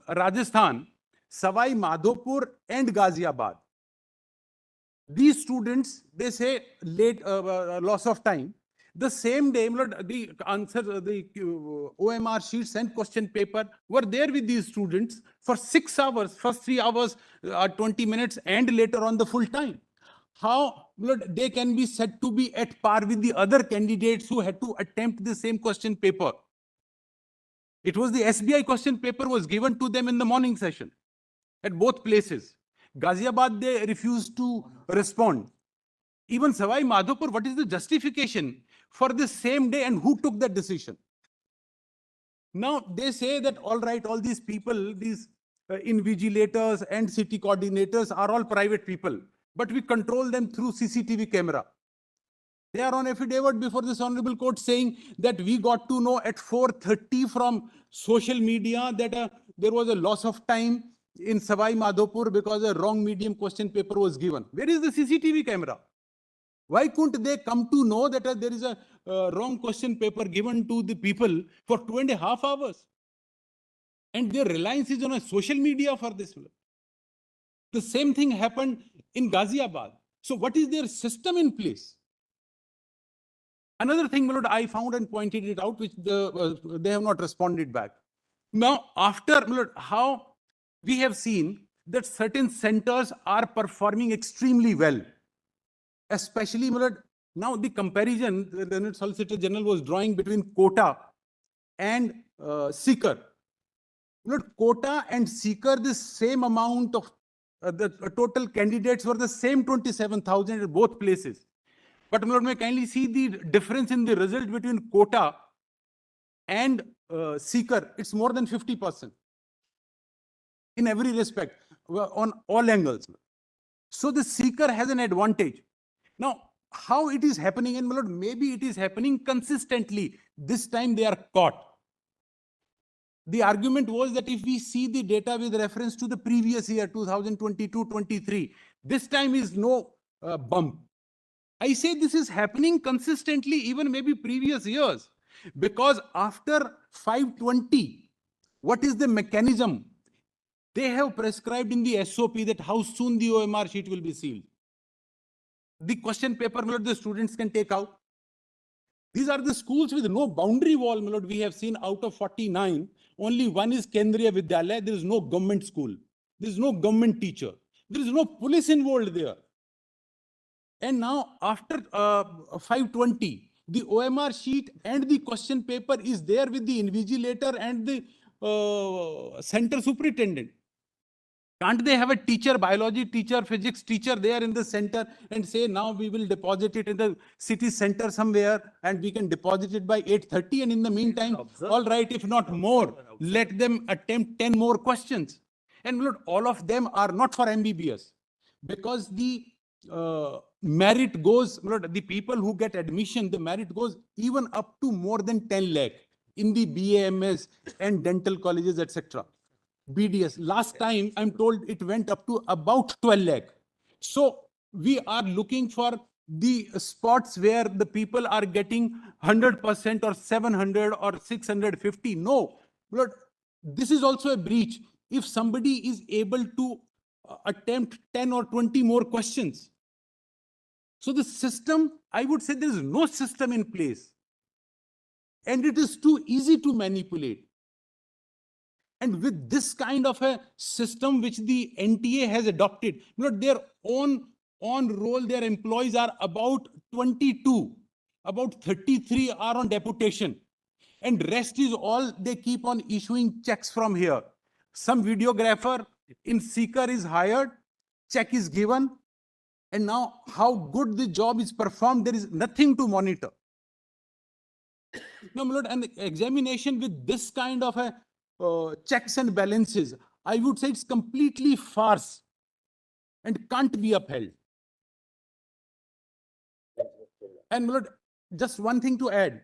J: Rajasthan, Savai Madhopur and Ghaziabad. These students, they say late loss of time. The same day, the answer, the OMR sheets and question paper were there with these students for 6 hours, first 3 hours, 20 minutes, and later on the full time. How they can be said to be at par with the other candidates who had to attempt the same question paper? It was the SBI question paper was given to them in the morning session at both places. Ghaziabad, they refused to respond. Even Savai Madhopur, what is the justification for the same day and who took that decision? Now, they say that, all right, all these people, these invigilators and city coordinators are all private people, but we control them through CCTV camera. They are on affidavit before this Honorable Court saying that we got to know at 4:30 from social media that there was a loss of time in Savai Madhopur because a wrong medium question paper was given. Where is the CCTV camera? Why couldn't they come to know that there is a wrong question paper given to the people for 2.5 hours? And their reliance is on a social media for this. The same thing happened in Ghaziabad. So what is their system in place? Another thing, I found and pointed it out, which they have not responded back. Now, after how we have seen that certain centers are performing extremely well, especially now the comparison the Learned Solicitor General was drawing between quota and seeker. Quota and seeker, the same amount of the total candidates were the same 27,000 at both places. But may kindly see the difference in the result between quota and seeker. It's more than 50% in every respect, on all angles. So the seeker has an advantage. Now, how it is happening, and maybe it is happening consistently. This time they are caught. The argument was that if we see the data with reference to the previous year, 2022-23, this time is no bump. I say this is happening consistently, even maybe previous years, because after 520, what is the mechanism? They have prescribed in the SOP that how soon the OMR sheet will be sealed. The question paper, the students can take out. These are the schools with no boundary wall. We have seen out of 49, only one is Kendriya Vidyalaya. There is no government school. There is no government teacher. There is no police involved there. And now after 520, the OMR sheet and the question paper is there with the invigilator and the center superintendent. Can't they have a teacher, biology teacher, physics teacher there in the center and say, now we will deposit it in the city center somewhere and we can deposit it by 8:30, and in the meantime, all right, if not more, let them attempt 10 more questions. And look, all of them are not for MBBS, because the merit goes, the people who get admission, the merit goes even up to more than 10 lakh in the BAMS and dental colleges, etc. BDS. Last time, I'm told it went up to about 12 lakh. So we are looking for the spots where the people are getting 100% or 700 or 650. No, this is also a breach. If somebody is able to attempt 10 or 20 more questions. So the system, I would say there is no system in place. And it is too easy to manipulate. And with this kind of a system which the NTA has adopted, their own roll, their employees are about 22, about 33 are on deputation. And rest is all they keep on issuing checks from here. Some videographer in Seeker is hired, check is given, and now how good the job is performed, there is nothing to monitor. No, my lord, an examination with this kind of a checks and balances, I would say it's completely farce and can't be upheld. And my lord, just one thing to add.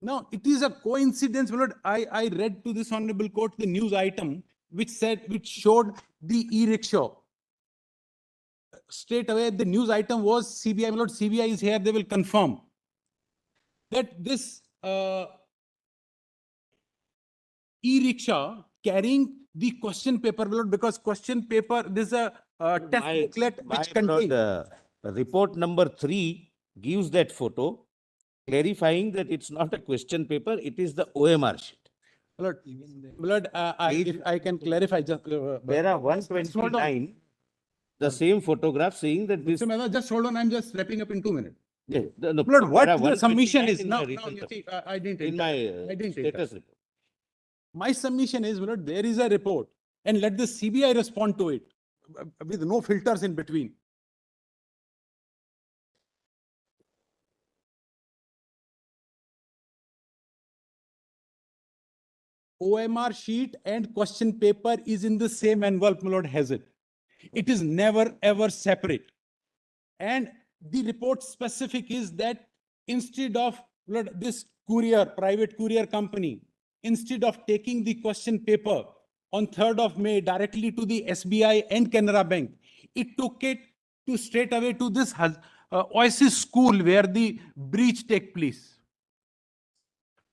J: Now, it is a coincidence, my lord, I read to this honorable court the news item which showed the e-rickshaw. Straight away, the news item was CBI, my lord, CBI is here, they will confirm that this e-rickshaw carrying the question paper, my lord, because question paper, this is a test booklet which contains.
B: Report number 3 gives that photo, clarifying that it's not a question paper, it is the OMR sheet.
J: My lord, if I can clarify, just
B: Para 129, the same photograph saying that this.
J: Just hold on, I'm just wrapping up in 2 minutes.
B: Yeah,
J: Lord, what the submission is now, you see, I didn't take
B: in my
J: I didn't take
B: status
J: that.
B: report.
J: My submission is, Lord, there is a report, and let the CBI respond to it with no filters in between. OMR sheet and question paper is in the same envelope, my lord, has it. It is never ever separate. And the report specific is that instead of, Lord, this courier, private courier company, instead of taking the question paper on 3rd of May directly to the SBI and Canara Bank, it took it to straight away to this Oasis school where the breach take place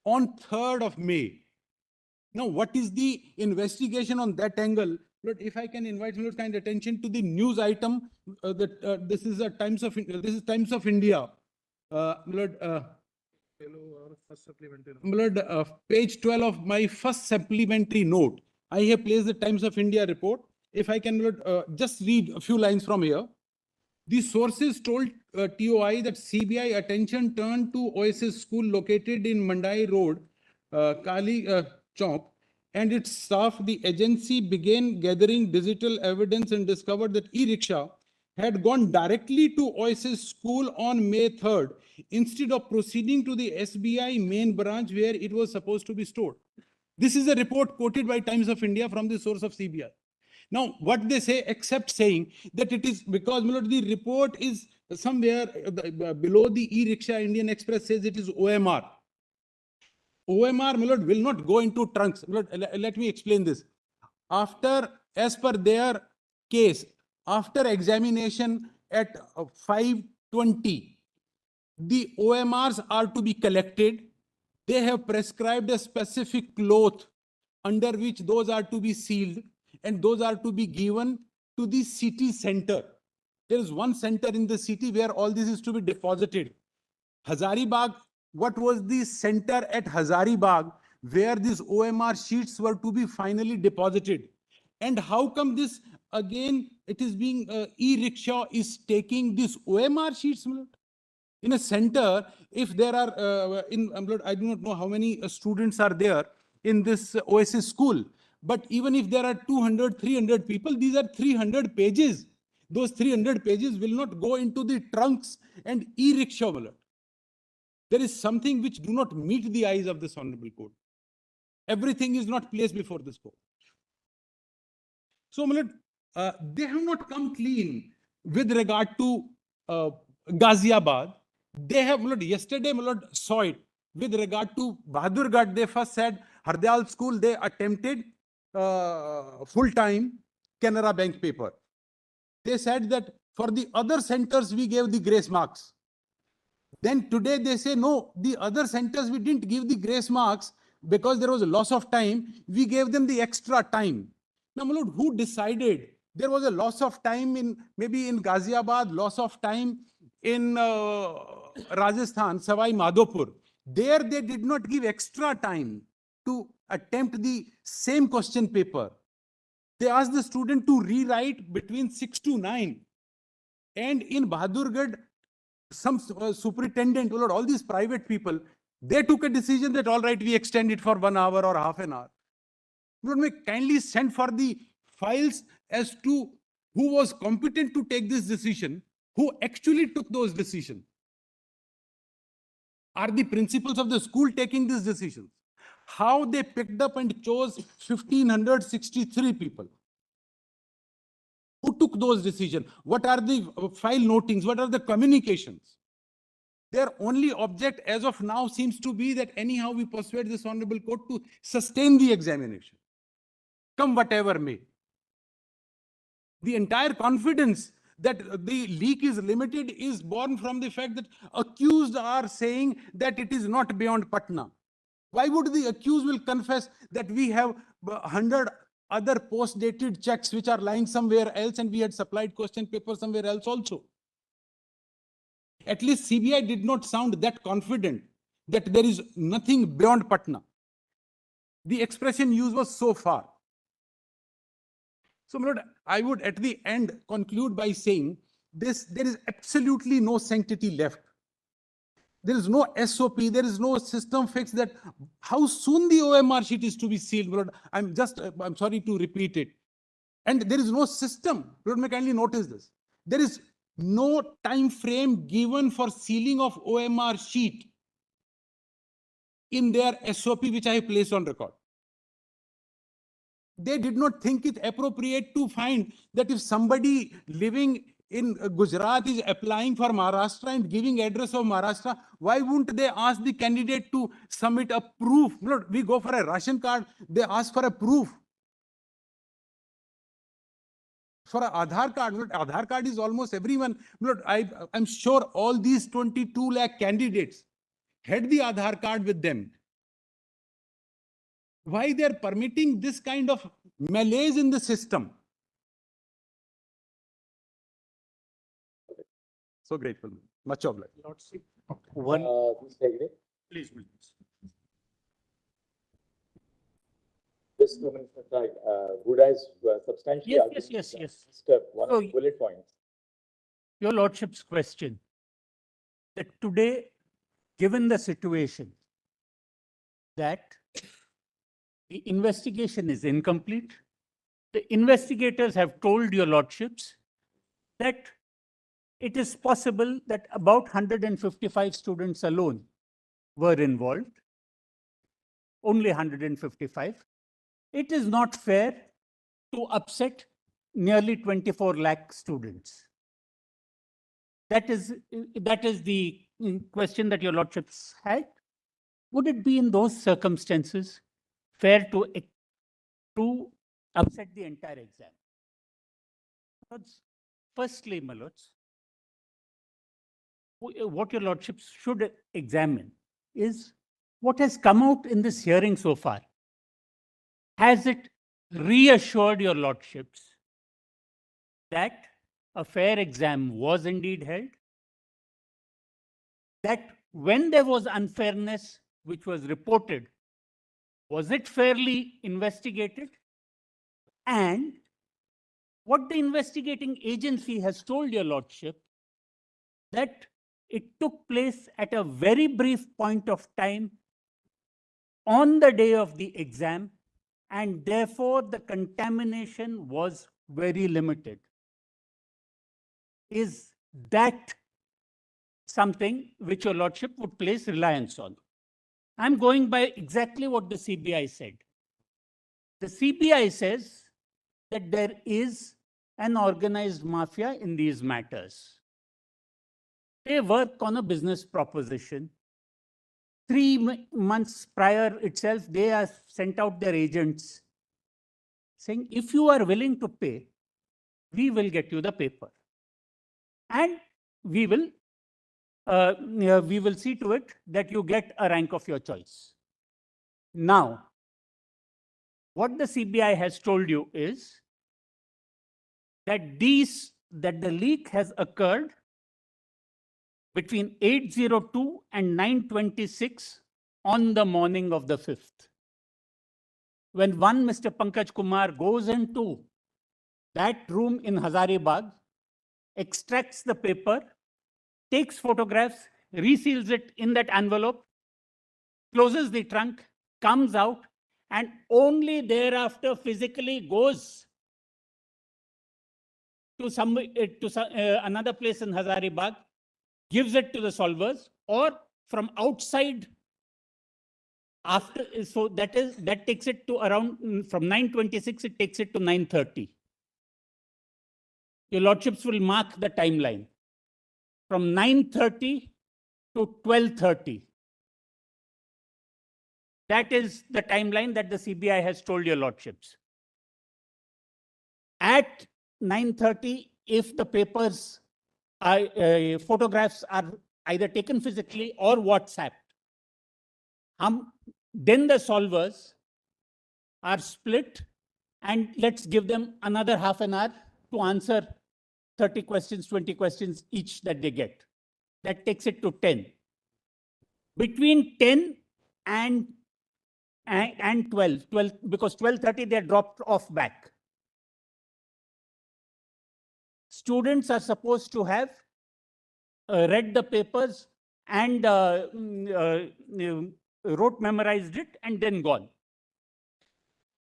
J: on 3rd of May. Now, what is the investigation on that angle? Lord, if I can invite your kind attention to the news item, this is Times of India. Lord, page 12 of my first supplementary note, I have placed the Times of India report. If I can, Lord, just read a few lines from here. The sources told TOI that CBI attention turned to Oasis School located in Mandai Road, Kali Chowk, and its staff. The agency began gathering digital evidence and discovered that e-rickshaw had gone directly to Oasis School on May 3rd instead of proceeding to the SBI main branch where it was supposed to be stored. This is a report quoted by Times of India from the source of CBI. Now, what they say, except saying that it is because, my lord, the report is somewhere below the e-rickshaw, Indian Express says it is OMR. OMR, my lord, will not go into trunks. My lord, let me explain this. After, as per their case, after examination at 5:20, the OMRs are to be collected. They have prescribed a specific cloth under which those are to be sealed, and those are to be given to the city center. There is one center in the city where all this is to be deposited. Hazaribagh, what was the center at Hazaribagh where these OMR sheets were to be finally deposited? And how come this, again, it is being, e-rickshaw is taking these OMR sheets? In a center, if there are, I do not know how many students are there in this Oasis school, but even if there are 200, 300 people, these are 300 pages. Those 300 pages will not go into the trunks and e-rickshaw. There is something which do not meet the eyes of this honorable court. Everything is not placed before this court. So, they have not come clean with regard to Ghaziabad. They have, yesterday, saw it with regard to Bahadurgarh. They first said Hardayal school, they attempted full-time Canara Bank paper. They said that for the other centers, we gave the grace marks. Then today they say, no, the other centers, we didn't give the grace marks because there was a loss of time. We gave them the extra time. Now, my lord, who decided there was a loss of time in, maybe in Ghaziabad, loss of time in Rajasthan, Savai Madhopur, there they did not give extra time to attempt the same question paper. They asked the student to rewrite between 6 to 9. And in Bahadurgarh, some superintendent, or all these private people, they took a decision that, all right, we extend it for 1 hour or half an hour. Lord, may kindly send for the files as to who was competent to take this decision, who actually took those decisions. Are the principals of the school taking these decisions? How they picked up and chose 1,563 people? Who took those decisions? What are the file notings? What are the communications? Their only object as of now seems to be that anyhow we persuade this honorable court to sustain the examination, come whatever may. The entire confidence that the leak is limited is born from the fact that accused are saying that it is not beyond Patna. Why would the accused will confess that we have 100 other post-dated checks which are lying somewhere else and we had supplied question paper somewhere else also? At least CBI did not sound that confident that there is nothing beyond Patna. The expression used was so far. So, my lord, I would at the end conclude by saying this: there is absolutely no sanctity left. There is no SOP, there is no system fix that how soon the OMR sheet is to be sealed. Lord, I'm sorry to repeat it. And there is no system. Lord, may kindly notice this. There is no time frame given for sealing of OMR sheet in their SOP, which I have placed on record. They did not think it appropriate to find that if somebody living in Gujarat is applying for Maharashtra and giving address of Maharashtra, why wouldn't they ask the candidate to submit a proof? Look, we go for a ration card, they ask for a proof. For an Aadhaar card, look, Aadhaar card is almost everyone. Look, I'm sure all these 22 lakh candidates had the Aadhaar card with them. Why they are permitting this kind of malaise in the system? So grateful. Much obliged.
B: One,
A: Please, please. Just 2 minutes aside, Buddha is substantially.
M: Yes.
A: Just one
M: So,
A: bullet points.
M: Your Lordship's question that today, given the situation that the investigation is incomplete, the investigators have told your Lordships that it is possible that about 155 students alone were involved, only 155. It is not fair to upset nearly 24 lakh students. That is the question that your Lordships had. Would it be in those circumstances fair to upset the entire exam? Firstly, my lords, what your Lordships should examine is what has come out in this hearing so far. Has it reassured your Lordships that a fair exam was indeed held? That when there was unfairness which was reported, was it fairly investigated? And what the investigating agency has told your Lordship, that it took place at a very brief point of time on the day of the exam, and therefore the contamination was very limited. Is that something which your Lordship would place reliance on? I'm going by exactly what the CBI said. The CBI says that there is an organized mafia in these matters. They work on a business proposition. 3 months prior itself, they have sent out their agents saying, if you are willing to pay, we will get you the paper. And we will see to it that you get a rank of your choice. Now, what the CBI has told you is that the leak has occurred between 8:02 and 9:26 on the morning of the 5th. When one Mr. Pankaj Kumar goes into that room in Hazaribagh, extracts the paper, takes photographs, reseals it in that envelope, closes the trunk, comes out, and only thereafter physically goes to another place in Hazaribagh, gives it to the solvers, or from outside after, so that takes it to around, from 9:26, it takes it to 9:30. Your lordships will mark the timeline from 9:30 to 12:30. That is the timeline that the CBI has told your lordships. At 9:30, if the papers photographs are either taken physically or WhatsApped, then the solvers are split, and let's give them another half an hour to answer 30 questions, 20 questions each that they get. That takes it to 10. Between 10 and 12, because 12:30 they're dropped off back. Students are supposed to have read the papers and memorized it, and then gone.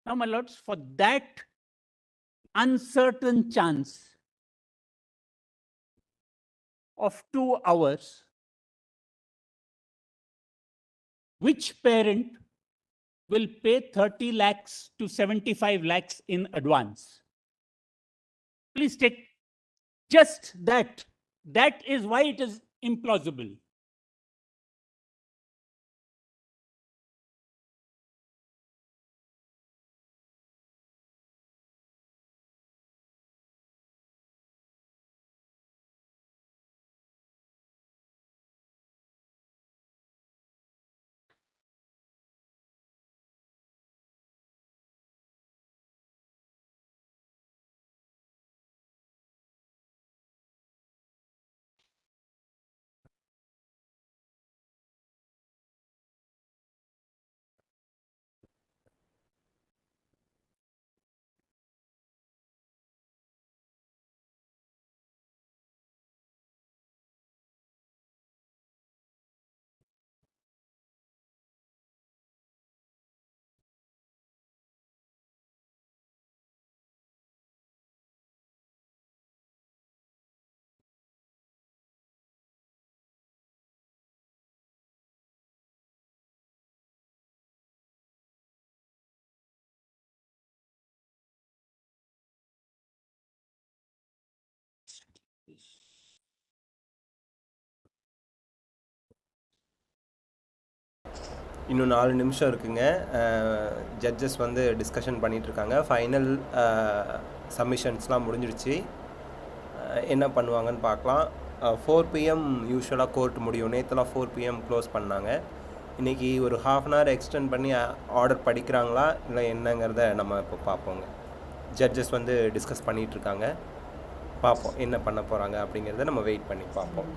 M: Now, my lords, for that uncertain chance of 2 hours, which parent will pay 30 lakhs to 75 lakhs in advance? Please take just that. That is why it is implausible.
D: இன்னும் 4 நிமிஷம் இருக்குங்க. Judges வந்து discussion பண்ணிகிட்ருக்காங்க. Final சப்மிஷன்ஸ்லாம் முடிஞ்சிடுச்சு. என்ன பண்ணுவாங்கன்னு பார்க்கலாம். 4 PM யூஸ்வலாக கோர்ட் முடியும். நேற்றுலாம் 4 PM க்ளோஸ் பண்ணாங்க. இன்றைக்கி ஒரு ½ அன் ஹவர் எக்ஸ்டெண்ட் பண்ணி ஆர்டர் படிக்கிறாங்களா இல்லை என்னங்கிறத நம்ம இப்போ பார்ப்போங்க. ஜட்ஜஸ் வந்து டிஸ்கஸ் பண்ணிகிட்ருக்காங்க. பார்ப்போம் என்ன பண்ண போகிறாங்க அப்படிங்கிறத நம்ம வெயிட் பண்ணி பார்ப்போம்.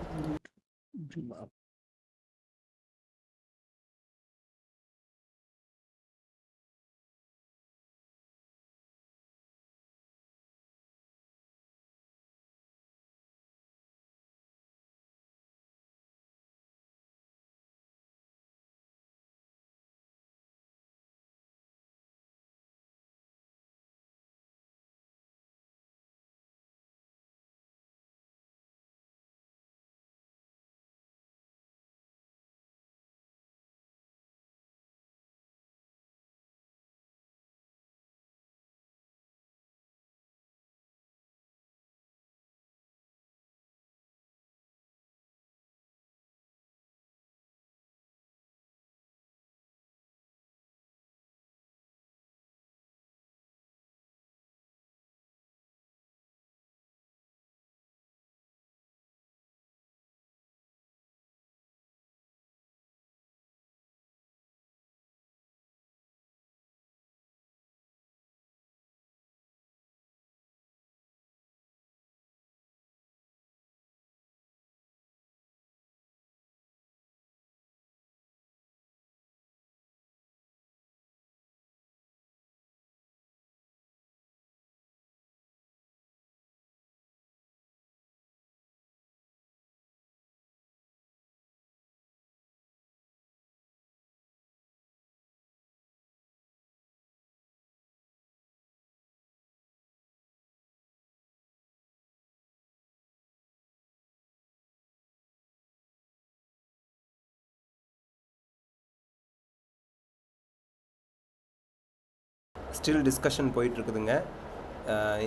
D: ஸ்டில் டிஸ்கஷன் போயிட்டுருக்குதுங்க.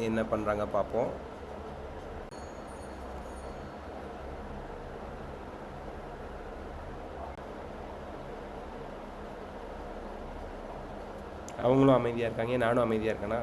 D: என்ன பண்ணுறாங்க பார்ப்போம். அவங்களும் அமைதியாக இருக்காங்க, நானும் அமைதியாக இருக்கேனா?